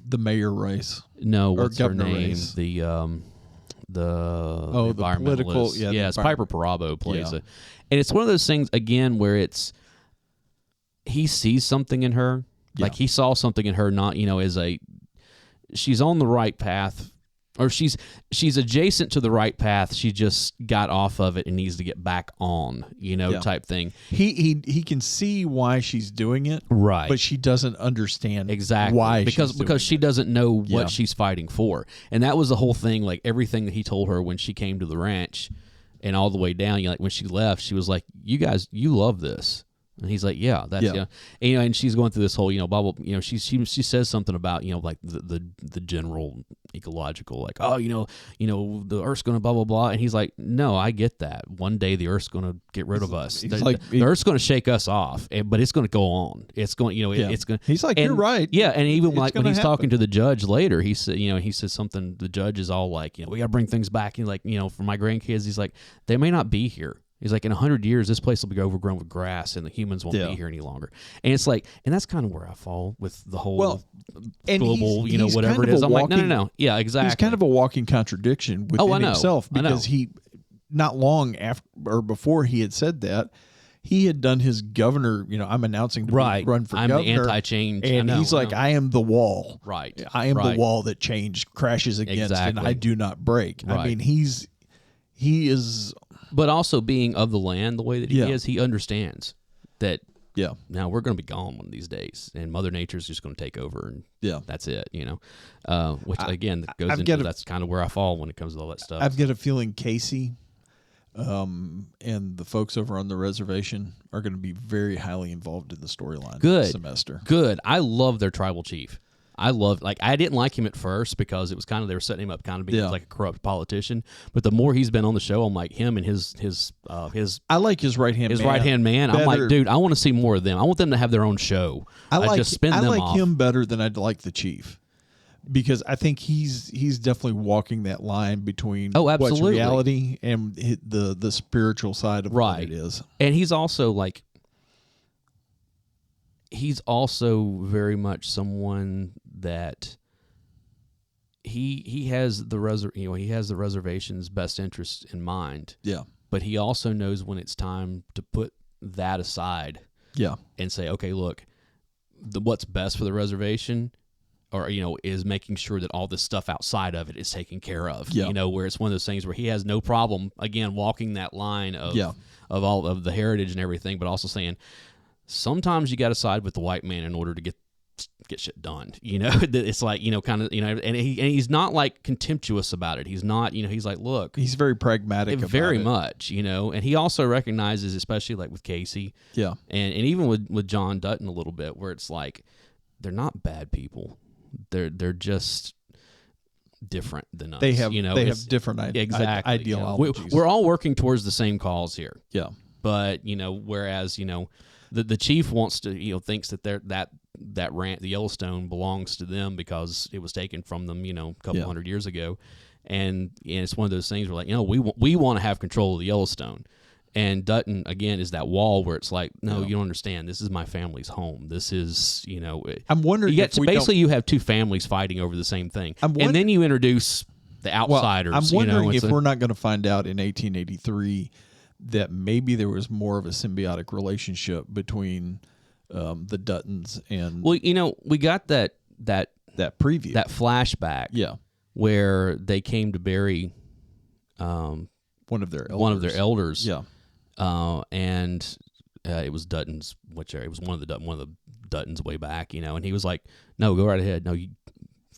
the mayor race. No, what's her name? Race. The the political. Yeah, it's Piper Perabo plays it, and it's one of those things again where it's he sees something in her, like he saw something in her, not she's on the right path. Or she's adjacent to the right path. She just got off of it and needs to get back on, type thing. He can see why she's doing it, right? But she doesn't understand exactly why because she doesn't know what she's fighting for. And that was the whole thing. Like everything that he told her when she came to the ranch, and all the way down. Like when she left, she was like, "You guys, you love this." And he's like, "Yeah, that's And, and she's going through this whole, bubble. She says something about, like the general ecological, like, oh, the Earth's going to blah blah blah. And he's like, "No, I get that. One day the Earth's going to get rid of us. The Earth's going to shake us off, but it's going to go on. It's going, it's going." He's like, "You're right." Yeah, and even like when he's talking to the judge later, he said, he says something. The judge is all like, "We got to bring things back." And like, for my grandkids, he's like, "They may not be here." He's like, in 100 years, this place will be overgrown with grass, and the humans won't be here any longer. And it's like, and that's kind of where I fall with the whole global, he's whatever kind it is. of I'm like, no. Yeah, exactly. He's kind of a walking contradiction within himself because he, not long after or before he had said that, he had done his governor, I'm announcing to run for governor. I'm the anti-change. And he's like, I am the wall. Right. I am the wall that change crashes against, and I do not break. Right. I mean, he is... But also being of the land the way that he is, he understands that now we're going to be gone one of these days, and Mother Nature's just going to take over, and that's it, which, again, goes into that's kind of where I fall when it comes to all that stuff. I've got a feeling Casey and the folks over on the reservation are going to be very highly involved in the storyline this semester. Good. I love their tribal chief. I didn't like him at first because it was kind of, they were setting him up kind of being like a corrupt politician. But the more he's been on the show, I'm like him and his I like his right hand man. I'm like, dude, I want to see more of them. I want them to have their own show. I like him better than I'd like the chief, because I think he's definitely walking that line between what's reality and the spiritual side of what it is. And he's also like, he's also very much someone that he has the he has the reservation's best interest in mind. Yeah. But he also knows when it's time to put that aside. Yeah. And say, okay, look, what's best for the reservation, or is making sure that all this stuff outside of it is taken care of. Yeah. Where it's one of those things where he has no problem again walking that line of all of the heritage and everything, but also saying, sometimes you got to side with the white man in order to get shit done. It's like, kind of, and he's not like contemptuous about it. He's not, he's like, look, he's very pragmatic about very it. Much, and he also recognizes, especially like with Casey, and even with John Dutton a little bit, where it's like, they're not bad people. They're just different than us. They have different ideologies. We're all working towards the same cause here. Yeah. But, whereas, the chief wants to, thinks that the Yellowstone belongs to them because it was taken from them, a couple hundred years ago. And it's one of those things where we want to have control of the Yellowstone. And Dutton, again, is that wall where it's like, no, you don't understand. This is my family's home. This is, I'm wondering you have two families fighting over the same thing. And then you introduce the outsiders. I'm wondering if we're not going to find out in 1883 that maybe there was more of a symbiotic relationship between the Duttons and... Well, we got that preview. That flashback. Yeah. Where they came to bury... one of their elders. Yeah. And it was Dutton's, it was one of the Duttons way back, and he was like, no, go right ahead. No, you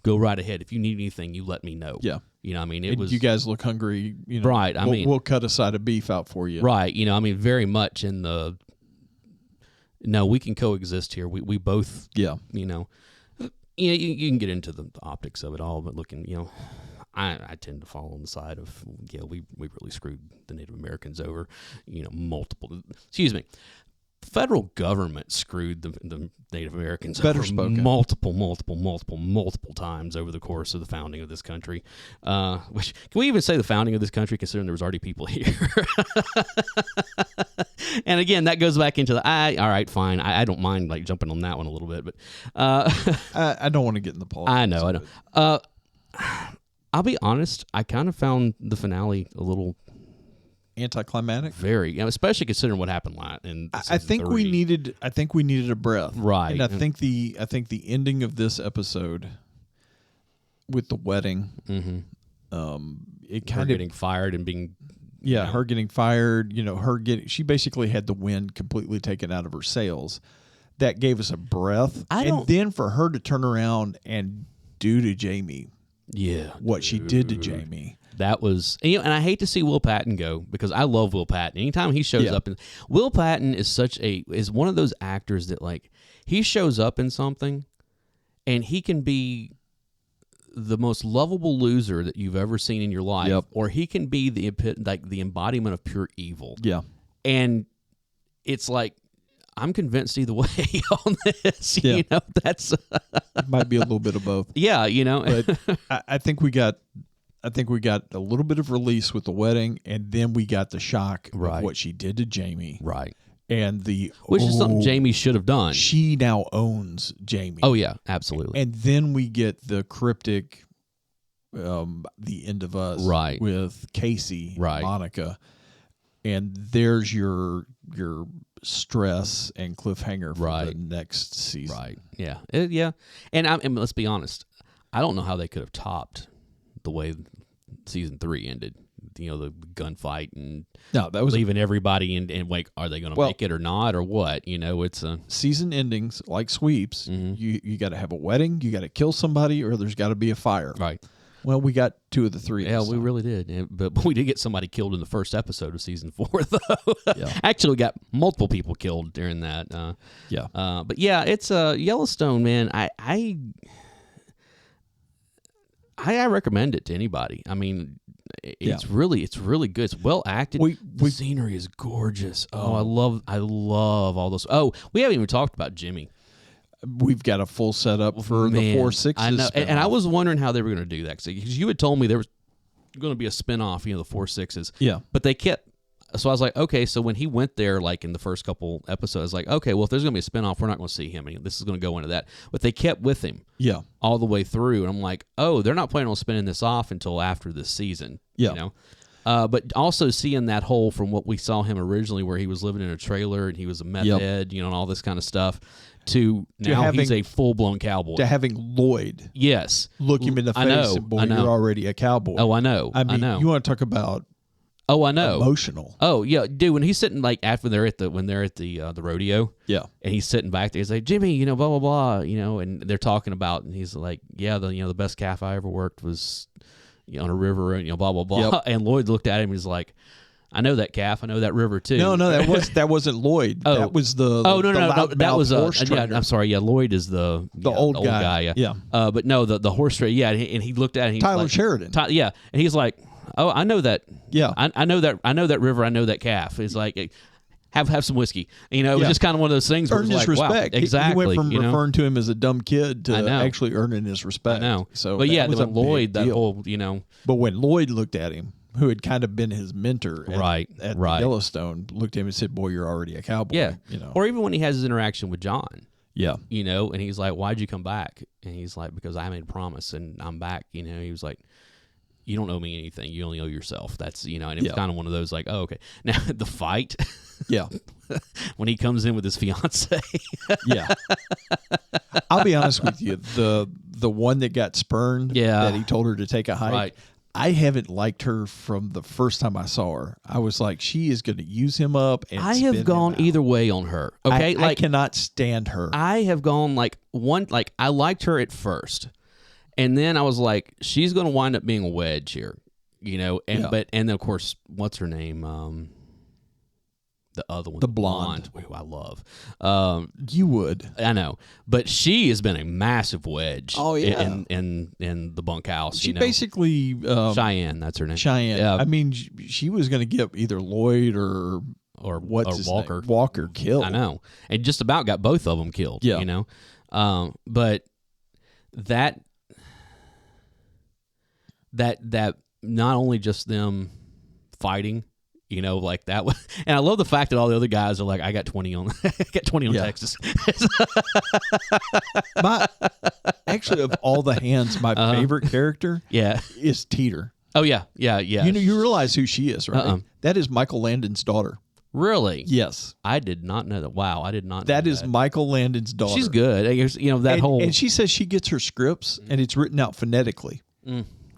go right ahead. If you need anything, you let me know. Yeah. It was... You guys look hungry, Right. We'll cut a side of beef out for you. Right. Very much in the... No, we can coexist here. We both... Yeah. You can get into the optics of it all, but looking, I tend to fall on the side of, we really screwed the Native Americans over, multiple... Excuse me. The federal government screwed the Native Americans over multiple times over the course of the founding of this country. Which, can we even say the founding of this country, considering there was already people here? And again, that goes back into all right, fine. I don't mind jumping on that one a little bit, but I don't want to get in the politics. I know. I'll be honest. I kind of found the finale a little anticlimactic. Very, especially considering what happened in I think we needed a breath. Right. And I think the ending of this episode with the wedding, it kind of getting fired and being her getting fired, she basically had the wind completely taken out of her sails. That gave us a breath. And then for her to turn around and do to Jamie what she did to Jamie. That was, and I hate to see Will Patton go because I love Will Patton. Anytime he shows up, Will Patton is one of those actors that he shows up in something, and he can be the most lovable loser that you've ever seen in your life, or he can be the embodiment of pure evil. Yeah, and it's like, I'm convinced either way on this. Yeah. That's it might be a little bit of both. Yeah, but I think we got a little bit of release with the wedding, and then we got the shock of what she did to Jamie. Right. And which is something Jamie should have done. She now owns Jamie. Oh yeah, absolutely. And then we get the cryptic, the end of us, with Casey, Monica, and there's your stress and cliffhanger for the next season. Right. Yeah. Yeah. And let's be honest, I don't know how they could have topped the way season 3 ended. The gunfight and that was leaving everybody and wait, are they going to make it or not, or what? It's a season endings like sweeps. You got to have a wedding, you got to kill somebody, or there's got to be a fire. Right. Well, we got 2 of the 3. Yeah, we really did. But we did get somebody killed in the first episode of season 4, though. Actually, we got multiple people killed during that. But yeah, it's Yellowstone, man. I recommend it to anybody. I mean, it's really good. It's well acted. The scenery is gorgeous. I love all those. Oh, we haven't even talked about Jimmy. We've got a full setup for the 4 6s. I know, and I was wondering how they were going to do that because you had told me there was going to be a spinoff, the 4 6s. Yeah, but they kept. So I was like, okay. So when he went there, in the first couple episodes, I was like, okay, well, if there's going to be a spinoff, we're not going to see him. This is going to go into that. But they kept with him, all the way through. And I'm like, oh, they're not planning on spinning this off until after this season. But also seeing that whole from what we saw him originally, where he was living in a trailer and he was a meth head, and all this kind of stuff. To now he's a full-blown cowboy. To having Lloyd look him in the face and, boy, you're already a cowboy. Oh, I know. I mean, you want to talk about I know. Emotional. Oh, yeah. Dude, when he's sitting, after they're at the rodeo. Yeah. And he's sitting back there, he's like, Jimmy, blah, blah, blah, and they're talking about, and he's like, yeah, the best calf I ever worked was, on a river, and, blah, blah, blah. Yep. And Lloyd looked at him, and he's like, I know that calf. I know that river too. No, that wasn't Lloyd. Oh. That was the no, that was horse I'm sorry. Yeah, Lloyd is the old guy. Yeah. But no, the horse trader. Yeah, and he looked at it. And Tyler Sheridan. Yeah, and he's like, oh, I know that. Yeah, I know that. I know that river. I know that calf. It's like, have some whiskey. You know, it was just kind of one of those things where Earned it was his like, respect. Wow, exactly. He went from referring to him as a dumb kid to actually earning his respect. I know. So, but yeah, was when Lloyd, that deal. whole, you know. But when Lloyd looked at him, who had kind of been his mentor at Yellowstone, looked at him and said, "Boy, you're already a cowboy." Yeah. You know. Or even when he has his interaction with John. Yeah. You know, and he's like, "Why'd you come back?" And he's like, "Because I made a promise and I'm back." You know, he was like, "You don't owe me anything. You only owe yourself." That's, you know, and it was kind of one of those like, "Oh, okay." Now the fight. Yeah. When he comes in with his fiance. Yeah. I'll be honest with you. The one that got spurned, that he told her to take a hike. Right. I haven't liked her from the first time I saw her. I was like, she is going to use him up. And I have gone either way on her. Okay, I cannot stand her. I have gone like I liked her at first, and then I was like, she's going to wind up being a wedge here, you know. And and then of course, what's her name? The other one, the blonde, who I love. You would, I know, but she has been a massive wedge. Oh yeah, in the bunkhouse. She basically Cheyenne. That's her name. Cheyenne. Yeah. I mean, she was going to get either Lloyd or what's his Walker. Name? Walker killed. I know, and just about got both of them killed. Yeah, you know, but that not only just them fighting. You know, like that was, and I love the fact that all the other guys are like, I got 20 on Texas. Actually, of all the hands, my favorite character is Teeter. Oh, yeah. You know, you realize who she is, right? That is Michael Landon's daughter. Really? Yes. I did not know that. Wow, I did not know that. That is Michael Landon's daughter. She's good. You know, and she says she gets her scripts, and it's written out phonetically.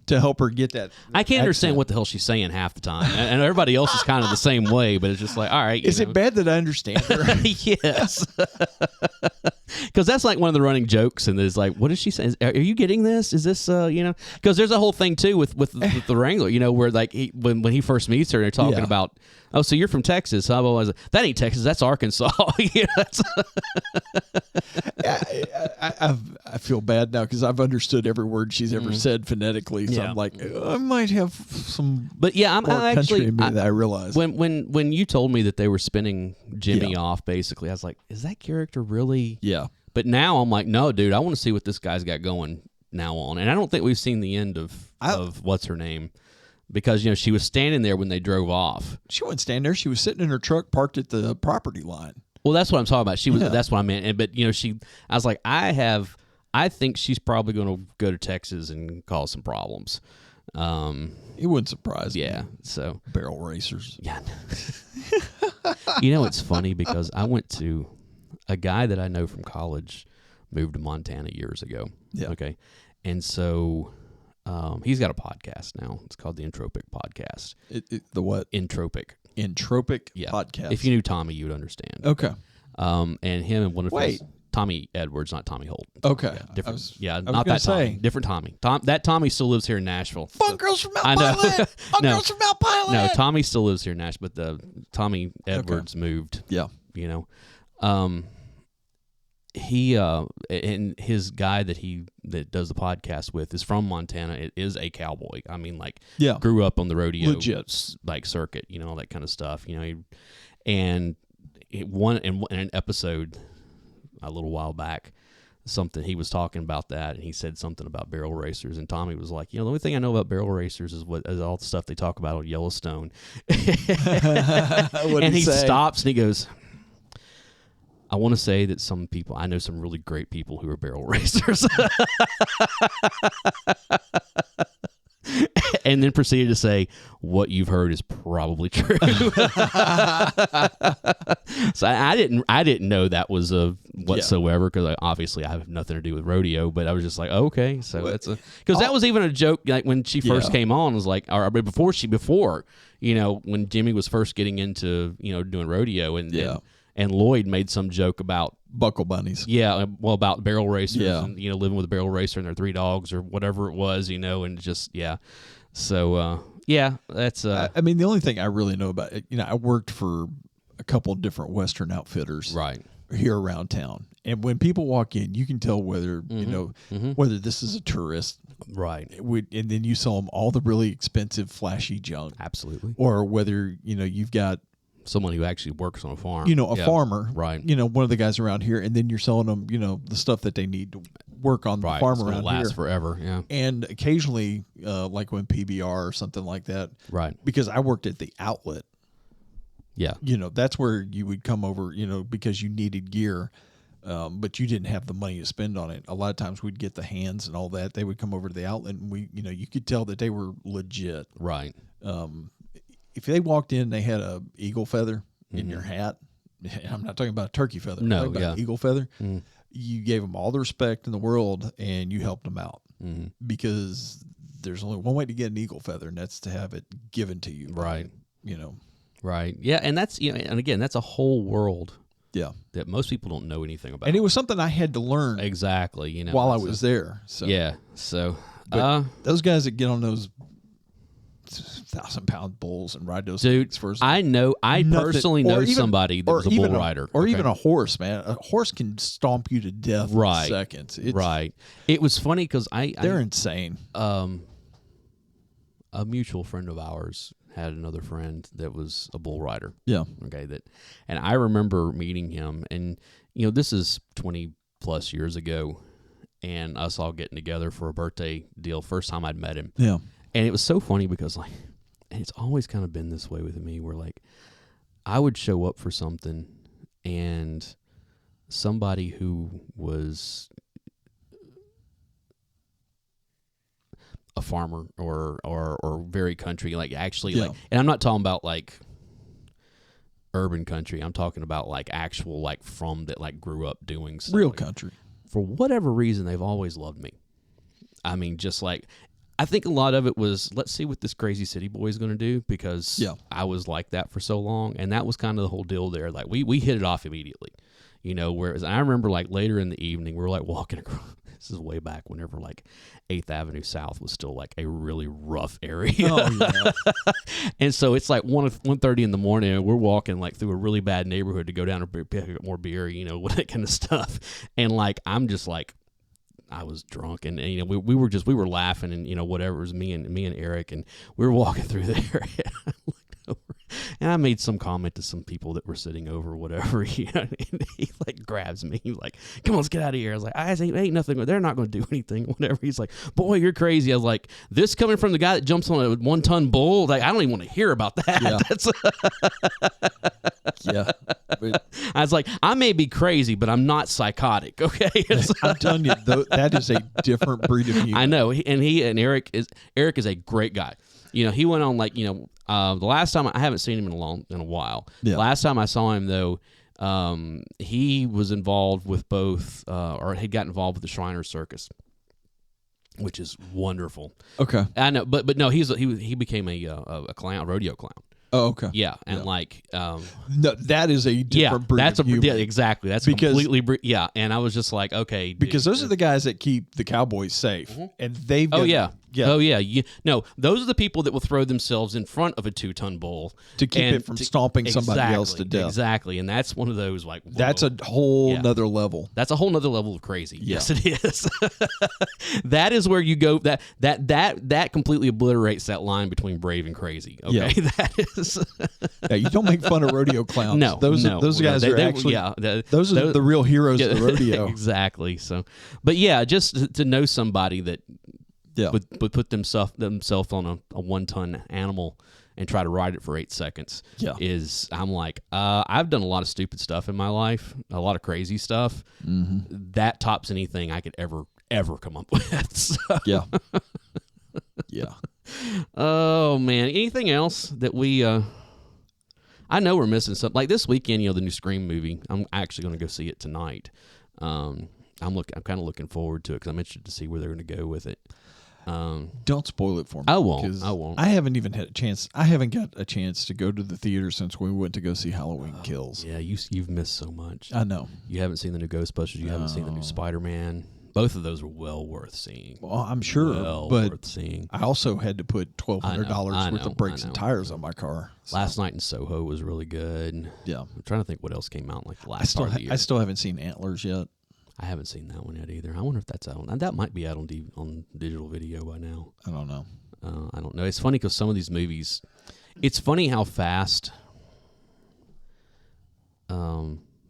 To help her get that. I can't understand what the hell she's saying half the time. And everybody else is kind of the same way, but it's just like, all right. Is it bad that I understand her? Yes. Because that's like one of the running jokes, and there's like, what is she saying? Are you getting this? Is this, you know? Because there's a whole thing, too, with the Wrangler, you know, where like when he first meets her, they're talking about, oh, so you're from Texas. Huh? Well, that ain't Texas. That's Arkansas. You know, I feel bad now because I've understood every word she's ever said phonetically. So I'm like, I might have some. But yeah, I'm country actually in me that I realized when you told me that they were spinning Jimmy off, basically, I was like, is that character really? Yeah. But now I'm like, no, dude, I want to see what this guy's got going now on, and I don't think we've seen the end of what's her name. Because, you know, she was standing there when they drove off. She wasn't standing there. She was sitting in her truck parked at the property line. Well, that's what I'm talking about. She was. That's what I meant. But, you know, I was like, I think she's probably going to go to Texas and cause some problems. It wouldn't surprise me. Yeah. So barrel racers. Yeah. You know, it's funny because I went to a guy that I know from college moved to Montana years ago. Yeah. Okay. And so he's got a podcast now. It's called the Entropic Podcast. The what? Entropic Podcast. If you knew Tommy, you would understand. Okay. And him and one of his Tommy Edwards, not Tommy Holt. Okay. Yeah, different. I was not that say. Tommy. Different Tommy. That Tommy still lives here in Nashville. Fun Girls from Mount Pilot. Girls from Mount Pilot. No, Tommy still lives here in Nashville, but the Tommy Edwards moved. Yeah. You know. He and his guy that does the podcast with is from Montana. It is a cowboy. I mean, like, grew up on the rodeo, legit, like circuit, you know, all that kind of stuff. You know, in an episode a little while back, he was talking about that, and he said something about barrel racers, and Tommy was like, you know, the only thing I know about barrel racers is all the stuff they talk about on Yellowstone. And he stops and he goes, I want to say that I know some really great people who are barrel racers. And then proceeded to say, what you've heard is probably true. So I didn't know that was whatsoever, because obviously I have nothing to do with rodeo, but I was just like, okay, so that's because that was even a joke, like when she first came on, was like, or before, you know, when Jimmy was first getting into, you know, doing rodeo, and Lloyd made some joke about buckle bunnies. Yeah, well, about barrel racers and, you know, living with a barrel racer and their 3 dogs or whatever it was, you know, and just, So, that's... I mean, the only thing I really know about it, you know, I worked for a couple of different Western outfitters here around town. And when people walk in, you can tell whether, you know, whether this is a tourist. Right. And then you sell them all the really expensive, flashy junk. Absolutely. Or whether, you know, you've got someone who actually works on a farm. A farmer. Right. One of the guys around here, and then you're selling them, the stuff that they need to work on the farm around here. Last forever, yeah. And occasionally, like when PBR or something like that. Right. Because I worked at the outlet. Yeah. That's where you would come over, because you needed gear. But you didn't have the money to spend on it. A lot of times we'd get the hands and all that. They would come over to the outlet, and you could tell that they were legit. Right. If they walked in, they had a eagle feather in your hat. I'm not talking about a turkey feather. I'm talking about eagle feather. You gave them all the respect in the world, and you helped them out because there's only one way to get an eagle feather, and that's to have it given to you. Right. Right. Yeah, and that's and again, that's a whole world. Yeah. That most people don't know anything about. And it was something I had to learn. Exactly. While I was there. So yeah. So those guys that get on those 1,000-pound bulls and ride those things first. I personally know somebody that was a bull rider. Even a horse, man. A horse can stomp you to death in seconds. Right. It was funny because they're insane. A mutual friend of ours had another friend that was a bull rider. Yeah. Okay. And I remember meeting him, and this is 20 plus years ago, and us all getting together for a birthday deal. First time I'd met him. Yeah. And it was so funny because and it's always kind of been this way with me, where I would show up for something, and somebody who was a farmer or very country, and I'm not talking about urban country. I'm talking about actual from that grew up doing stuff. Real country. For whatever reason, they've always loved me. I mean, just I think a lot of it was, let's see what this crazy city boy is going to do, because I was like that for so long, and that was kind of the whole deal there. We hit it off immediately, whereas I remember later in the evening, we were walking across. This is way back whenever 8th Avenue South was still a really rough area. Oh, yeah. And so it's 1:30 in the morning, and we're walking wrough a really bad neighborhood to go down and pick up more beer, that kind of stuff. And I'm just I was drunk, and we were laughing, and whatever. It was me and Eric, and we were walking through there. And I looked over, and I made some comment to some people that were sitting over, or whatever. And he grabs me. He's like, "Come on, let's get out of here." I was like, "I ain't nothing. They're not going to do anything." Whatever. He's like, "Boy, you're crazy." I was like, "This coming from the guy that jumps on a 1-ton bull? I don't even want to hear about that." Yeah. Yeah. I was like, I may be crazy, but I'm not psychotic. Okay. I'm telling you, that is a different breed of human. I know. And Eric is a great guy. He went on the last time, I haven't seen him in a while. Yeah. Last time I saw him though, he was involved with both, or had got involved with the Shriners Circus, which is wonderful. Okay. I know, but no, he became a clown, a rodeo clown. Oh, okay. Yeah, and no, that is a different breed of human. Yeah, exactly. That's completely and I was just like, okay, because those are the guys that keep the cowboys safe, and they've got, those are the people that will throw themselves in front of a 2-ton bull to keep it from stomping somebody else to death. Exactly, and that's one of those whoa. That's a whole nother level. That's a whole nother level of crazy. Yeah. Yes, it is. That is where you go. That completely obliterates that line between brave and crazy. Okay, that is. You don't make fun of rodeo clowns. No, those guys are actually those are the real heroes of the rodeo. Exactly. So, but just to know somebody that would put themselves on a 1-ton animal and try to ride it for 8 seconds is, I'm like, I've done a lot of stupid stuff in my life, a lot of crazy stuff. Mm-hmm. That tops anything I could ever come up with. So. Yeah. Yeah. Oh man, anything else that we I know we're missing something. This weekend, the new Scream movie, I'm actually going to go see it tonight. I'm kind of looking forward to it because I'm interested to see where they're going to go with it. Don't spoil it for me. I won't. I haven't even had a chance. I haven't got a chance to go to the theater since we went to go see Halloween Kills. Yeah, you've missed so much. I know. You haven't seen the new Ghostbusters. You haven't seen the new Spider-Man. Both of those are well worth seeing. Well, I'm sure, but worth seeing. I also had to put $1,200 worth of brakes and tires on my car. So. Last Night in Soho was really good. Yeah. I'm trying to think what else came out the last part of the year. I still haven't seen Antlers yet. I haven't seen that one yet either. I wonder if that's out. That might be out on digital video by now. I don't know. I don't know. It's funny because some of these movies, it's funny how fast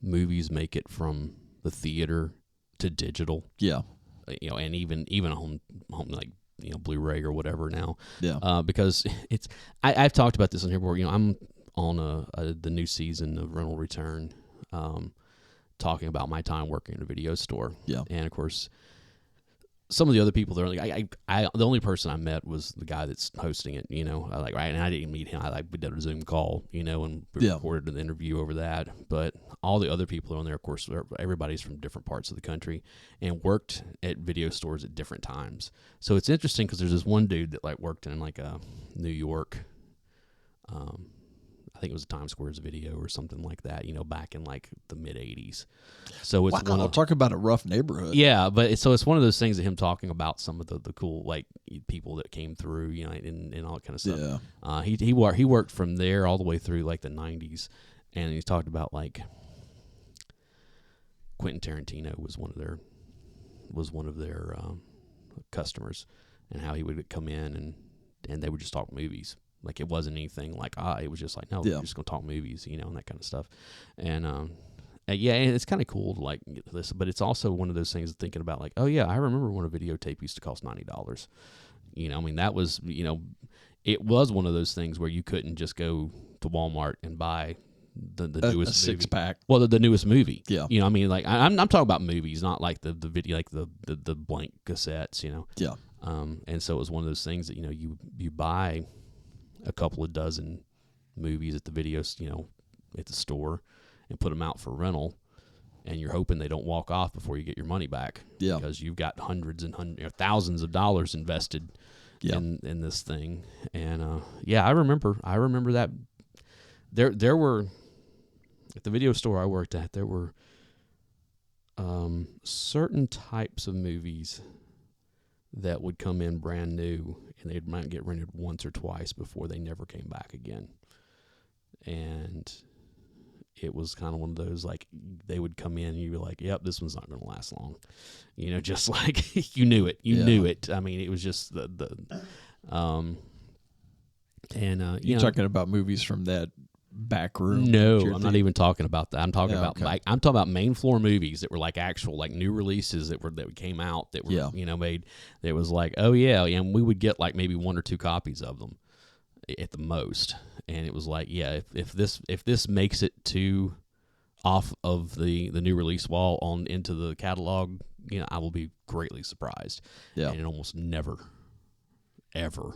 movies make it from the theater to digital. Yeah. And even home like Blu-ray or whatever now. Yeah. Because I've talked about this on here before. I'm on the new season of Rental Return, talking about my time working in a video store. Yeah. And of course, some of the other people there, like the only person I met was the guy that's hosting it. And I didn't meet him. We did a Zoom call, and we recorded an interview over that. But all the other people on there, of course, everybody's from different parts of the country and worked at video stores at different times. So it's interesting because there's this one dude that worked in a New York. I think it was Times Square's video or something like that, back in the mid 80s. So it's talk about a rough neighborhood. Yeah, but it's one of those things of him talking about some of the cool people that came through, and all that kind of stuff. Yeah. He worked from there all the way through the 90s, and he talked about Quentin Tarantino was one of their customers, and how he would come in and they would just talk movies. It wasn't anything it was just no, we're just going to talk movies, and that kind of stuff. And, and it's kind of cool to get this, but it's also one of those things thinking about oh yeah, I remember when a videotape used to cost $90. That was, it was one of those things where you couldn't just go to Walmart and buy the newest movie. 6-pack. Well, the newest movie. Yeah. I'm talking about movies, not the video, the blank cassettes, Yeah. And so it was one of those things that, you buy a couple of dozen movies at the videos, at the store, and put them out for rental, and you're hoping they don't walk off before you get your money back. Yeah. Because you've got hundreds and thousands of dollars invested in this thing. And I remember that there were, at the video store I worked at, there were certain types of movies that would come in brand new, and they might get rented once or twice before they never came back again. And it was kind of one of those, they would come in and you'd be like, yep, this one's not going to last long. Just you knew it. You knew it. It was just you're talking about movies from that back room? No, I'm not even talking about that. I'm talking about I'm talking about main floor movies that were actual new releases that came out that were made. That was oh yeah, and we would get maybe one or two copies of them at the most, and it was if this makes it to off of the new release wall on into the catalog, I will be greatly surprised. Yeah, and it almost never ever.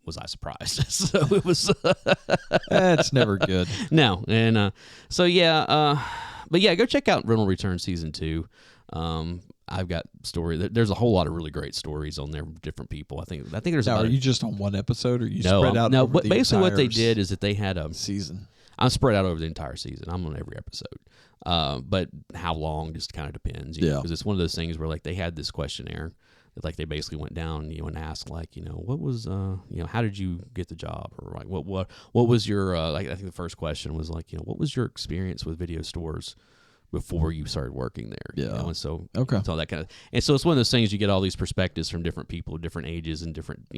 Was I surprised? So it was. That's never good. No, and but go check out Rental Return Season 2. I've got story. There's a whole lot of really great stories on there from different people. I think there's. Now, are you just on one episode, or you spread out? No, but basically what they did is that they had a season. I'm spread out over the entire season. I'm on every episode. But how long just kind of depends. Because it's one of those things where they had this questionnaire. They basically went down, and asked, what was, how did you get the job, or what was your, I think the first question was what was your experience with video stores before you started working there? Yeah. And so, it's all that kind of, and so it's one of those things you get all these perspectives from different people, different ages, and different,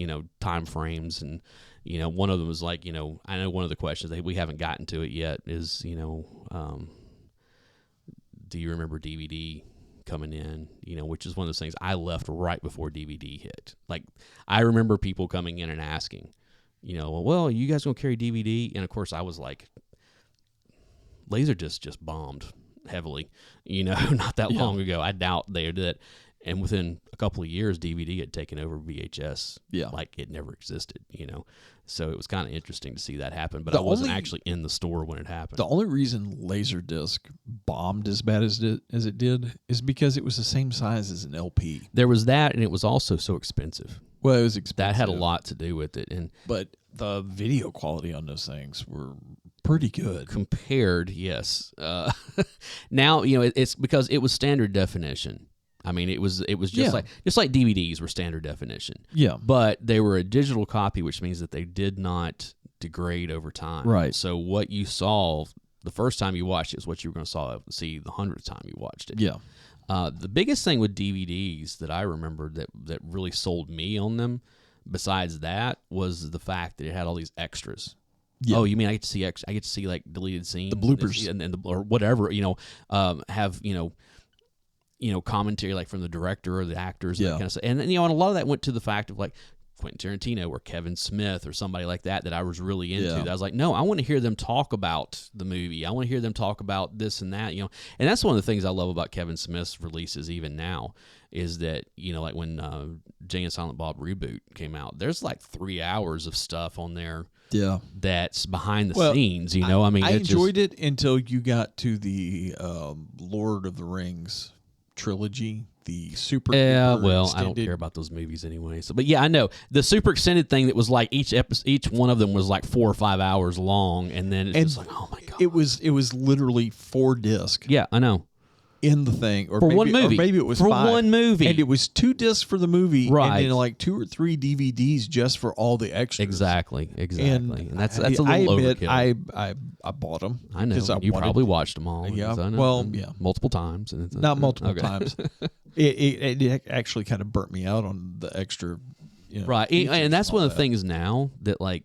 time frames, and one of them was I know one of the questions that we haven't gotten to it yet is, do you remember DVD? Coming in, which is one of those things I left right before DVD hit. I remember people coming in and asking, well, you guys gonna carry DVD? And of course I was Laserdisc just bombed heavily, not that long ago. I doubt they did. And within a couple of years, DVD had taken over VHS like it never existed, So it was kind of interesting to see that happen, but I wasn't actually in the store when it happened. The only reason Laserdisc bombed as bad as it did is because it was the same size as an LP. There was that, and it was also so expensive. Well, it was expensive. That had a lot to do with it. But the video quality on those things were pretty good. Compared, yes. Now, it's because it was standard definition. It was just like DVDs were standard definition. Yeah. But they were a digital copy, which means that they did not degrade over time. Right. So what you saw the first time you watched it is what you were going to see the 100th time you watched it. Yeah. The biggest thing with DVDs that I remember that really sold me on them, besides that, was the fact that it had all these extras. Yeah. Oh, you mean I get to see I get to see like deleted scenes, The bloopers, and or whatever, have commentary like from the director or the actors, and that kind of stuff. And a lot of that went to the fact of like Quentin Tarantino or Kevin Smith or somebody like that I was really into. I was like, no, I want to hear them talk about the movie. I want to hear them talk about this and that, And that's one of the things I love about Kevin Smith's releases even now is that, like when Jay and Silent Bob Reboot came out, there's like 3 hours of stuff on there. Yeah, that's behind the scenes. I mean, I enjoyed it until you got to the Lord of the Rings trilogy, the super. Yeah, well, extended. I don't care about those movies anyway. So, but yeah, I know the super extended thing that was like each one of them was like 4 or 5 hours long, and then it's just like, oh my god, it was literally 4 discs. Yeah, I know. In the thing, or for maybe, one movie, or maybe it was for 5. one movie, and it was 2 discs for the movie, right? And then like 2 or 3 DVDs just for all the extras. Exactly. And that's a little overkill. I bought them. I know you probably watched them all. Yeah, multiple times. Not multiple times. It actually kind of burnt me out on the extra. Right, and that's one of the things now that like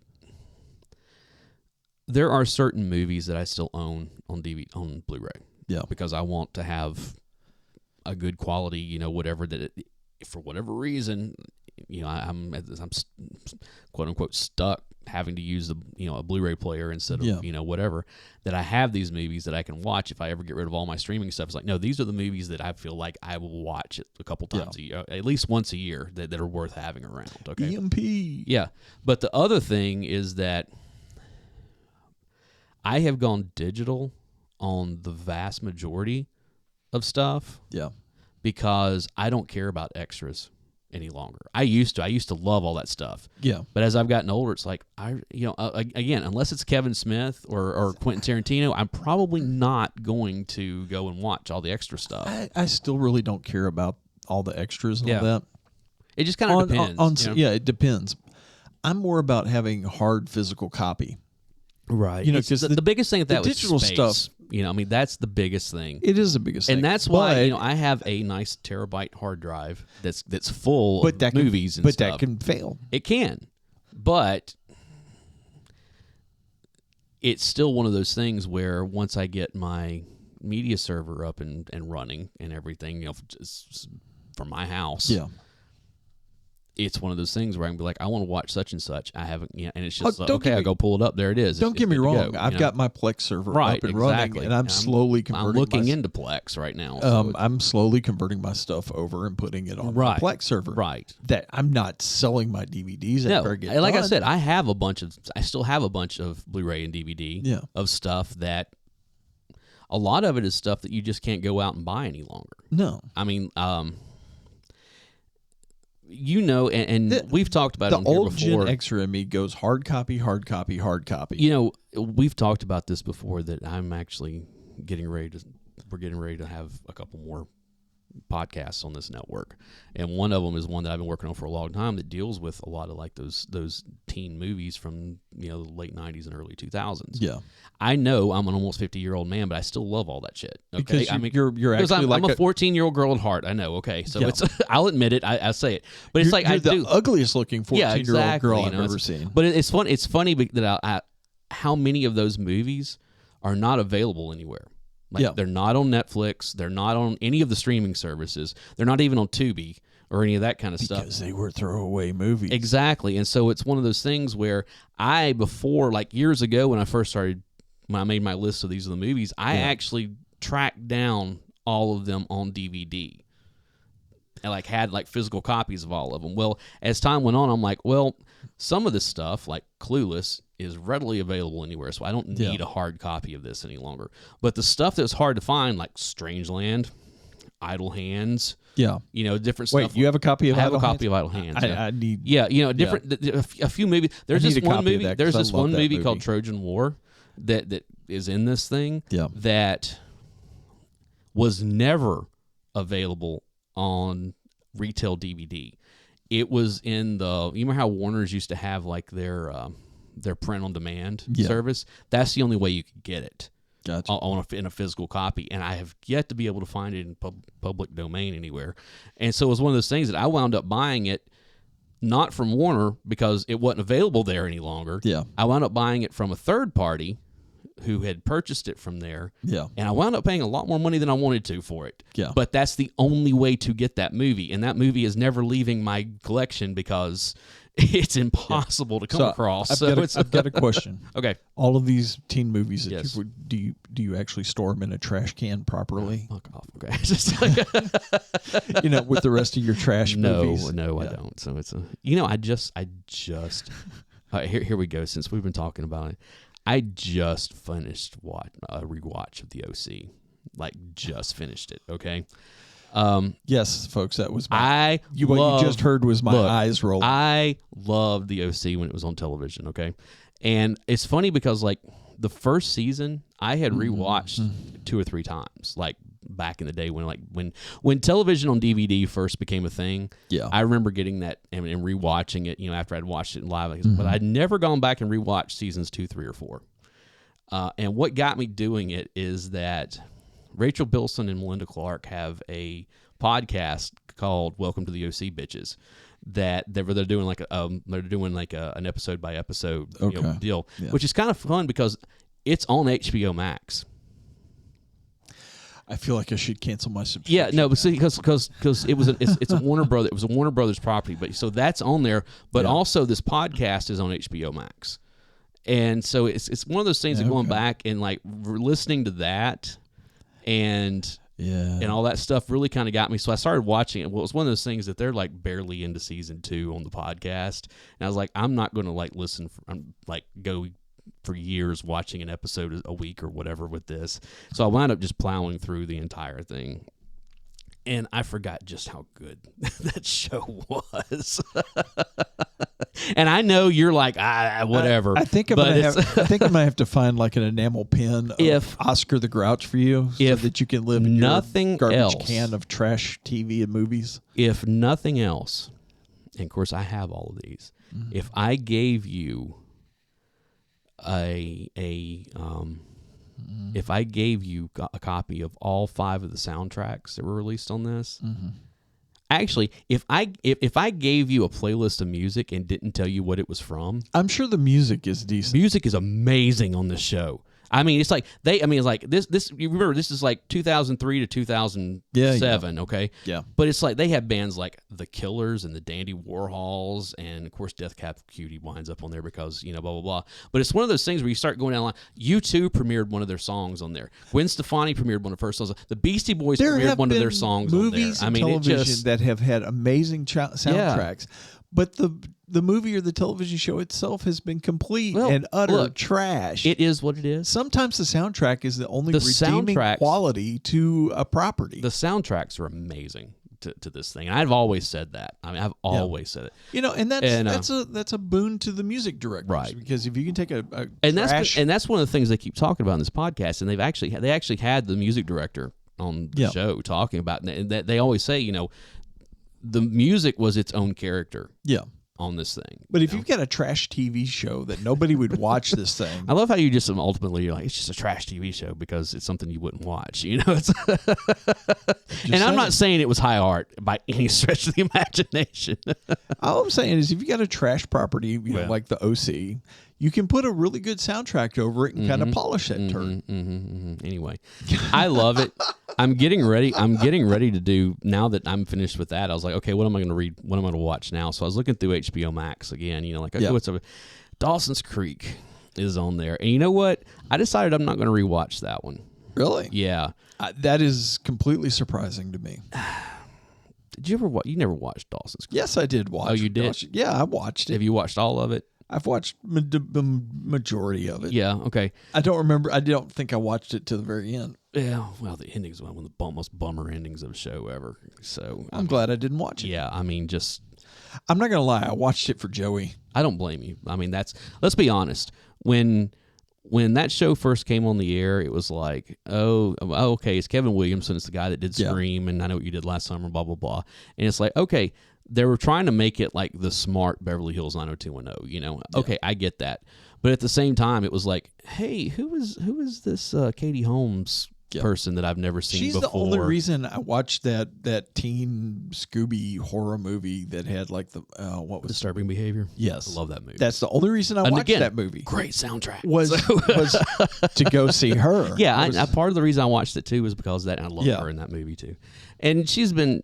there are certain movies that I still own on DVD on Blu-ray. Yeah, because I want to have a good quality, whatever that for whatever reason, I'm quote unquote stuck having to use a Blu-ray player instead of whatever, that I have these movies that I can watch if I ever get rid of all my streaming stuff. It's like, no, these are the movies that I feel like I will watch a couple times a year, at least once a year, that are worth having around. Okay, EMP. Yeah, but the other thing is that I have gone digital on the vast majority of stuff. Yeah. Because I don't care about extras any longer. I used to love all that stuff. Yeah. But as I've gotten older, it's like again, unless it's Kevin Smith or Quentin Tarantino, I'm probably not going to go and watch all the extra stuff. I still really don't care about all the extras and all that. It just kind of depends. Yeah, it depends. I'm more about having a hard physical copy. Right. Because the biggest thing that was digital space. Stuff. I mean, that's the biggest thing. It is the biggest thing. And that's why, I have a nice terabyte hard drive that's full of movies and stuff. But that can fail. It can. But it's still one of those things where once I get my media server up and running and everything, from my house. Yeah. It's one of those things where I can be like, I want to watch such and such. I haven't, and it's just I go pull it up. There it is. Don't get me wrong. I've got my Plex server up and running, and I'm slowly converting. I'm looking into Plex right now. So I'm slowly converting my stuff over and putting it on my Plex server. Right. That I'm not selling my DVDs. Like I said, I still have a bunch of Blu-ray and DVD of stuff that a lot of it is stuff that you just can't go out and buy any longer. No. I mean, and we've talked about it the old Gen Xer in me goes hard copy, hard copy, hard copy. We've talked about this before, that I'm actually we're getting ready to have a couple more podcasts on this network, and one of them is one that I've been working on for a long time that deals with a lot of like those teen movies from the late 90s and early 2000s. Yeah, I know I'm an almost 50-year-old man, but I still love all that shit. Okay, because you're actually I'm a 14-year-old girl at heart. I know. Okay, so it's I'll admit it. I say it, but it's like you're the ugliest looking 14-year-old girl I've ever seen. But it's fun. It's funny that how many of those movies are not available anywhere. They're not on Netflix. They're not on any of the streaming services. They're not even on Tubi or any of that kind of stuff. Because they were throwaway movies. Exactly. And so it's one of those things where before, like years ago when I made my list of these are the movies, I actually tracked down all of them on DVD. And had physical copies of all of them. Well, as time went on, I'm like, well, some of this stuff, like Clueless, is readily available anywhere, so I don't need a hard copy of this any longer. But the stuff that's hard to find, like Strangeland, Idle Hands, different stuff. Wait, you have a copy of? I have a copy of Idle Hands. I need. Different. A few movies. There's this one movie. There's this one movie called Trojan War that is in this thing. Yeah. That was never available on retail DVD. It was in you remember how Warner's used to have their print on demand service? That's the only way you could get it. Gotcha. In a physical copy, and I have yet to be able to find it in public domain anywhere. And so it was one of those things that I wound up buying it not from Warner because it wasn't available there any longer. Yeah. I wound up buying it from a third party who had purchased it from there. Yeah. And I wound up paying a lot more money than I wanted to for it. Yeah. But that's the only way to get that movie. And that movie is never leaving my collection because it's impossible to come across. I've got a question. Okay. All of these teen movies, Yes. do you actually store them in a trash can properly? Fuck off. Okay. Just like, With the rest of your trash movies? No, I don't. So it's I just here we go. Since we've been talking about it, I just finished a rewatch of The OC. Like, just finished it. Okay. Yes, folks, that was what you just heard was my eyes rolling. I loved The OC when it was on television. Okay, and it's funny because like the first season I had rewatched 2 or 3 times, like back in the day when television on DVD first became a thing. Yeah, I remember getting that and rewatching it. After I'd watched it in live, but I'd never gone back and rewatched seasons 2, 3, or 4. And what got me doing it is that Rachel Bilson and Melinda Clark have a podcast called "Welcome to the OC Bitches" that they're doing an episode by episode deal, which is kind of fun because it's on HBO Max. I feel like I should cancel my subscription. Yeah, no, but see, because it's a Warner Brothers. It was a Warner Brothers property, but so that's on there. But also, this podcast is on HBO Max, and so it's one of those things of going back and like listening to that. And all that stuff really kind of got me. So I started watching it. Well, it was one of those things that they're like barely into season 2 on the podcast. And I was like, I'm not going to go for years watching an episode a week or whatever with this. So I wound up just plowing through the entire thing. And I forgot just how good that show was. And I know you're like, whatever. I think I might have to find like an enamel pin of Oscar the Grouch for you so that you can live in your garbage can of trash TV and movies. If nothing else, and of course I have all of these, if I gave you if I gave you a copy of all 5 of the soundtracks that were released on this, actually, if I gave you a playlist of music and didn't tell you what it was from, I'm sure the music is decent. Music is amazing on this show. I mean, it's like it's like this. You remember, this is like 2003 to 2007, okay? Yeah. But it's like they have bands like The Killers and the Dandy Warhols, and of course, Death Cab for Cutie winds up on there because blah blah blah. But it's one of those things where you start going down the line. U2 premiered one of their songs on there. Gwen Stefani premiered one of her songs. The Beastie Boys premiered one of their songs on there. Movies and television that have had amazing soundtracks, but the movie or the television show itself has been complete and utter trash. It is what it is. Sometimes the soundtrack is the only redeeming quality to a property. The soundtracks are amazing to this thing. And I've always said that. I mean, I've always said it. And that's a boon to the music directors, right? Because if you can take that's one of the things they keep talking about in this podcast. And they actually had the music director on the show talking about it. And they always say, the music was its own character. Yeah. On this thing. But if you've got a trash TV show that nobody would watch this thing. I love how you just ultimately you're like, it's just a trash TV show because it's something you wouldn't watch. It's I'm not saying it was high art by any stretch of the imagination. All I'm saying is if you got a trash property like the OC, you can put a really good soundtrack over it and kind of polish that turd. Anyway, I love it. I'm getting ready to do, now that I'm finished with that, I was like, okay, what am I going to read? What am I going to watch now? So I was looking through HBO Max again, what's up? Dawson's Creek is on there. And you know what? I decided I'm not going to rewatch that one. Really? Yeah. That is completely surprising to me. Did you ever watch? You never watched Dawson's Creek? Yes, I did watch. Oh, you did? Yeah, I watched it. Have you watched all of it? I've watched the majority of it. Yeah, okay. I don't remember. I don't think I watched it to the very end. Yeah, well, the ending's one of the most bummer endings of a show ever. So I'm glad I didn't watch it. Yeah, I mean, I'm not going to lie. I watched it for Joey. I don't blame you. I mean, let's be honest. When that show first came on the air, it was like, okay, it's Kevin Williamson. It's the guy that did Scream, and I Know What You Did Last Summer, blah, blah, blah. And it's like, okay, they were trying to make it like the smart Beverly Hills 90210, Okay, I get that. But at the same time, it was like, hey, who is this Katie Holmes person that I've never seen She's before. the only reason I watched that teen Scooby horror movie that had like the what was Disturbing Behavior. Yes, I love that movie. That's the only reason I watched that movie. Great soundtrack. Was to go see her. Yeah, part of the reason I watched it too was because of that. And I love her in that movie too. And she's been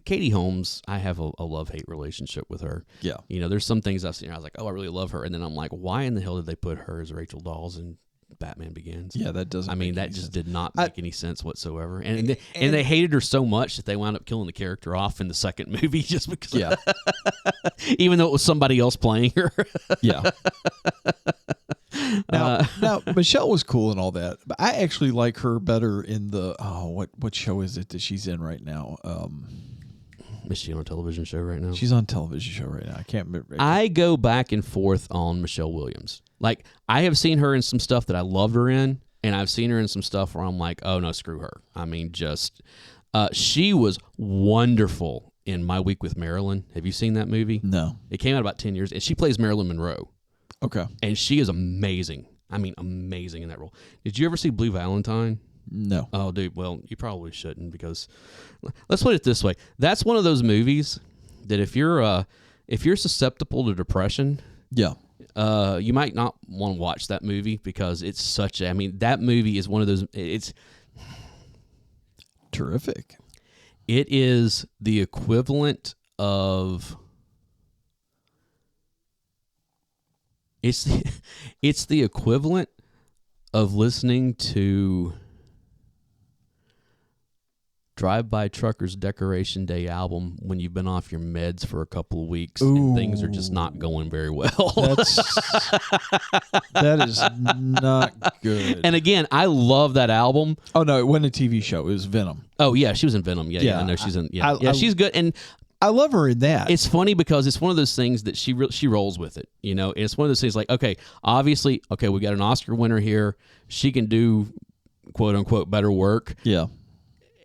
Katie Holmes. I have a love-hate relationship with her. Yeah, there's some things I've seen her, I was like, oh, I really love her, and then I'm like, why in the hell did they put her as Rachel Dawes in Batman Begins? Yeah, that doesn't. I mean, that just did not make any sense whatsoever. And they hated her so much that they wound up killing the character off in the second movie just because. Yeah. Even though it was somebody else playing her. Yeah. Now Michelle was cool and all that, but I actually like her better in the what show is it that she's in right now? Is she on a television show right now? She's on a television show right now. I can't remember. I go back and forth on Michelle Williams. Like, I have seen her in some stuff that I loved her in, and I've seen her in some stuff where I'm like, oh, no, screw her. I mean, she was wonderful in My Week with Marilyn. Have you seen that movie? No. It came out about 10 years, and she plays Marilyn Monroe. Okay. And she is amazing. I mean, amazing in that role. Did you ever see Blue Valentine? No. Oh, dude. Well, you probably shouldn't, because let's put it this way. That's one of those movies that if you're susceptible to depression, yeah, you might not want to watch that movie, because it's such a, I mean, that movie is one of those, it's terrific. It is the equivalent of, it's the equivalent of listening to Drive-By Trucker's Decoration Day album when you've been off your meds for a couple of weeks. Ooh. And things are just not going very well. That is not good. And again, I love that album. Oh, no, it wasn't a TV show. It was Venom. Oh, yeah, she was in Venom. Yeah, I know she's in. Yeah, she's good. And I love her in that. it's funny because it's one of those things that she rolls with it. It's one of those things like, okay, obviously, we got an Oscar winner here. She can do, quote unquote, better work. Yeah.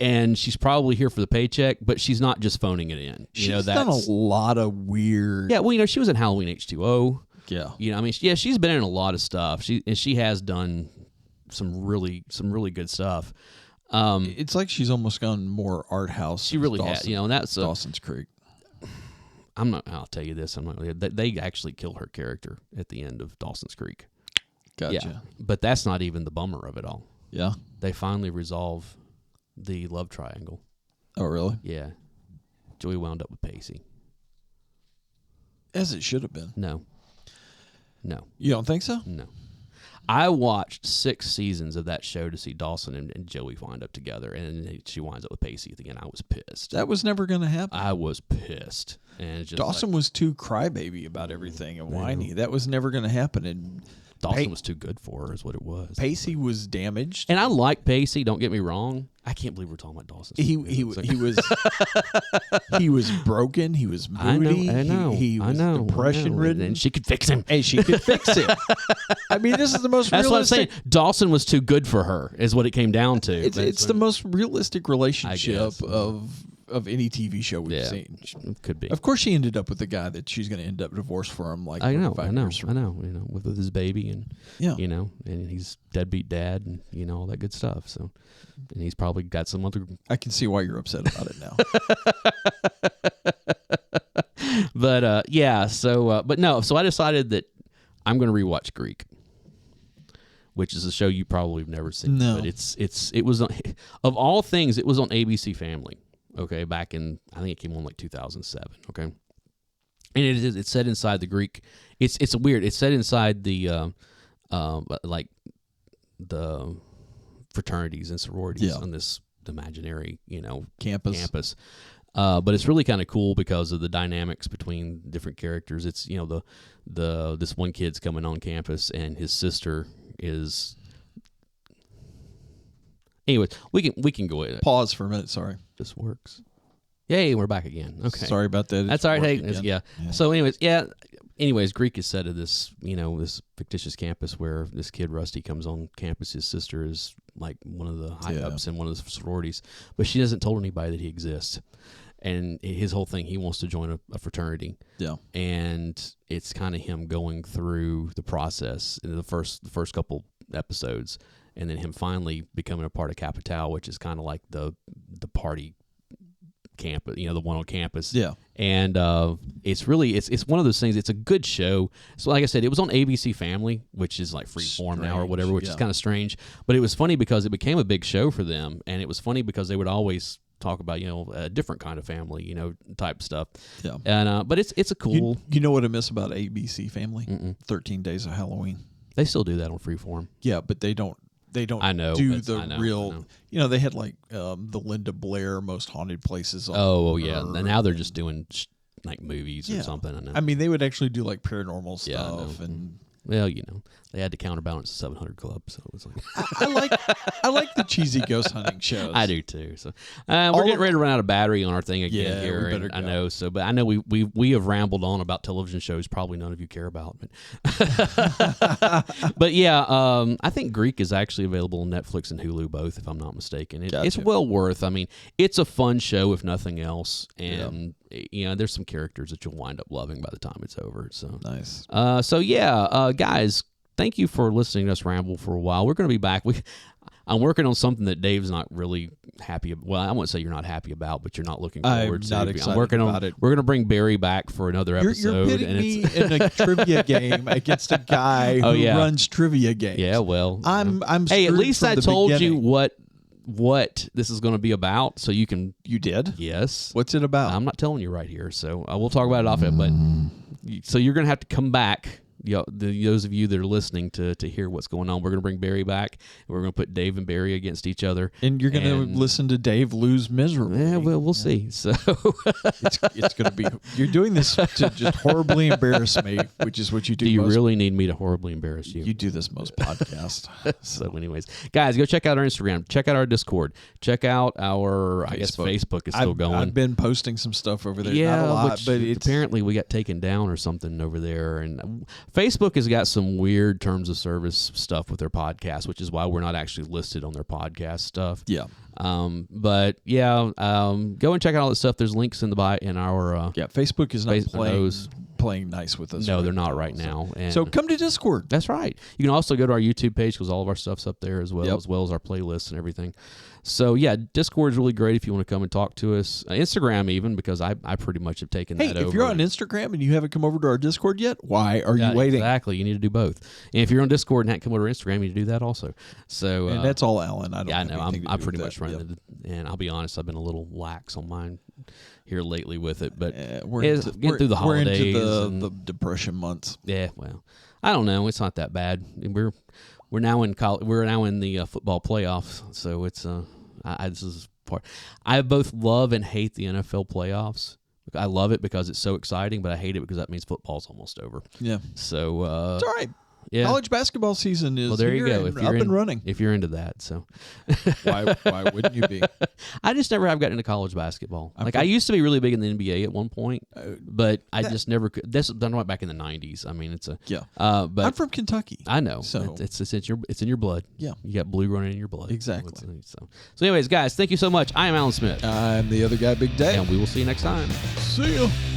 And she's probably here for the paycheck, but she's not just phoning it in. She's done a lot of weird. Yeah, well, she was in Halloween H2O. Yeah. I mean, she's been in a lot of stuff. She has done some really good stuff. It's like she's almost gone more art house. She really has. And that's Dawson's Creek. I'll tell you this. They actually kill her character at the end of Dawson's Creek. Gotcha. Yeah, but that's not even the bummer of it all. Yeah. They finally resolve the love triangle. Oh, really? Yeah. Joey wound up with Pacey. As it should have been. No. You don't think so? No. I watched 6 seasons of that show to see Dawson and Joey wind up together, and then she winds up with Pacey at the end. I was pissed. That was never going to happen. I was pissed. And it's just Dawson was too crybaby about everything and whiny. That was never going to happen. And Dawson was too good for her, is what it was. Pacey was damaged. And I like Pacey, don't get me wrong. I can't believe we're talking about Dawson. He was broken. He was moody. I know. He was depression ridden. And she could fix him. And she could fix him. I mean, this is the most That's realistic. what I'm saying. Dawson was too good for her, is what it came down to. It's the most realistic relationship of any TV show we've seen. It could be. Of course, she ended up with the guy that she's going to end up divorced for him. Like I know, 5 years from. with his baby and and he's deadbeat dad and all that good stuff. So, and he's probably got some other. I can see why you're upset about it now. But so I decided that I'm going to rewatch Greek, which is a show you probably have never seen. No, but it was of all things, it was on ABC Family. Okay, back in, I think it came on like 2007. Okay, and it's set inside the Greek. It's weird. It's set inside the like the fraternities and sororities on this imaginary campus. But it's really kind of cool because of the dynamics between different characters. It's this one kid's coming on campus and his sister is. Anyways, we can go ahead. Pause for a minute. Sorry. This works. Yay, we're back again. Okay. Sorry about that. That's all right. Hey, yeah. So anyways, Greek is set at this, this fictitious campus where this kid Rusty comes on campus. His sister is like one of the high ups in one of the sororities, but she hasn't told anybody that he exists. And his whole thing, he wants to join a fraternity. Yeah. And it's kind of him going through the process in the first couple episodes. and then him finally becoming a part of Capital, which is kind of like the party camp, the one on campus. Yeah. And it's really it's one of those things. It's a good show. So like I said, it was on ABC Family, which is like Freeform now or whatever, which is kind of strange. But it was funny because it became a big show for them, and it was funny because they would always talk about a different kind of family, type stuff. Yeah. And but it's a cool. You know what I miss about ABC Family? 13 Days of Halloween. They still do that on Freeform. Yeah, but they don't. I know, do but the I know, real. They had like the Linda Blair Most Haunted Places. Yeah. And now they're just doing like movies or something. I mean, they would actually do like paranormal stuff Yeah, and. Well, they had to counterbalance the 700 Club, so it was like I like the cheesy ghost hunting shows. I do too. So we're getting ready to run out of battery on our thing again here. We better go. I know. So, but I know we have rambled on about television shows. Probably none of you care about, but yeah, I think Greek is actually available on Netflix and Hulu both, if I'm not mistaken. It's well worth. I mean, it's a fun show if nothing else, and there's some characters that you'll wind up loving by the time it's over. So nice. Guys, thank you for listening to us ramble for a while. We're going to be back. I'm working on something that Dave's not really happy about. Well, I won't say you're not happy about, but you're not looking forward to. I'm not excited about it. We're going to bring Barry back for another episode. You're pitting me in a trivia game against a guy who runs trivia games. Yeah, well. I'm hey, at least I told beginning. you what this is going to be about, so you can. You did? Yes. What's it about? I'm not telling you right here, so we'll talk about it off it. But so you're going to have to come back. Those of you that are listening to hear what's going on, we're going to bring Barry back, and we're going to put Dave and Barry against each other. And you're going to listen to Dave lose miserably. Yeah, well, we'll see. So it's going to be. You're doing this to just horribly embarrass me, which is what you do. Do you really need me to horribly embarrass you? You do this most podcasts. So, anyways, guys, go check out our Instagram. Check out our Discord. Check out our. I guess Facebook is still going. I've been posting some stuff over there. Yeah, not a lot, but apparently we got taken down or something over there, and Facebook has got some weird terms of service stuff with their podcast, which is why we're not actually listed on their podcast stuff. Yeah. But yeah, go and check out all that stuff. There's links in our Facebook is not playing nice with us. No, they're not right now. And so come to Discord. That's right. You can also go to our YouTube page because all of our stuff's up there as well as our playlists and everything. So yeah, Discord is really great if you want to come and talk to us. Instagram even, because I pretty much have taken that over. Hey, if you're on Instagram and you haven't come over to our Discord yet, why are you waiting? Exactly. You need to do both. And if you're on Discord and haven't come over to Instagram, you need to do that also. So and that's all Alan. I know. I'm pretty much running and I'll be honest, I've been a little lax on mine here lately with it, but we're getting through the holidays. We're into the depression months. Yeah, well, I don't know. It's not that bad. We're now in we're now in the football playoffs, so it's this is part. I both love and hate the NFL playoffs. I love it because it's so exciting, but I hate it because that means football's almost over. Yeah. So it's all right. Yeah. College basketball season is there you go. Up and running. If you're into that, so why wouldn't you be? I just never have gotten into college basketball. I used to be really big in the NBA at one point, but I just never could. This done right back in the 90s. I mean, it's a but I'm from Kentucky. I know. So it's in your blood. Yeah, you got blue running in your blood. Exactly. So anyways, guys, thank you so much. I am Alan Smith. I'm the other guy, Big Dave, and we will see you next time. See you.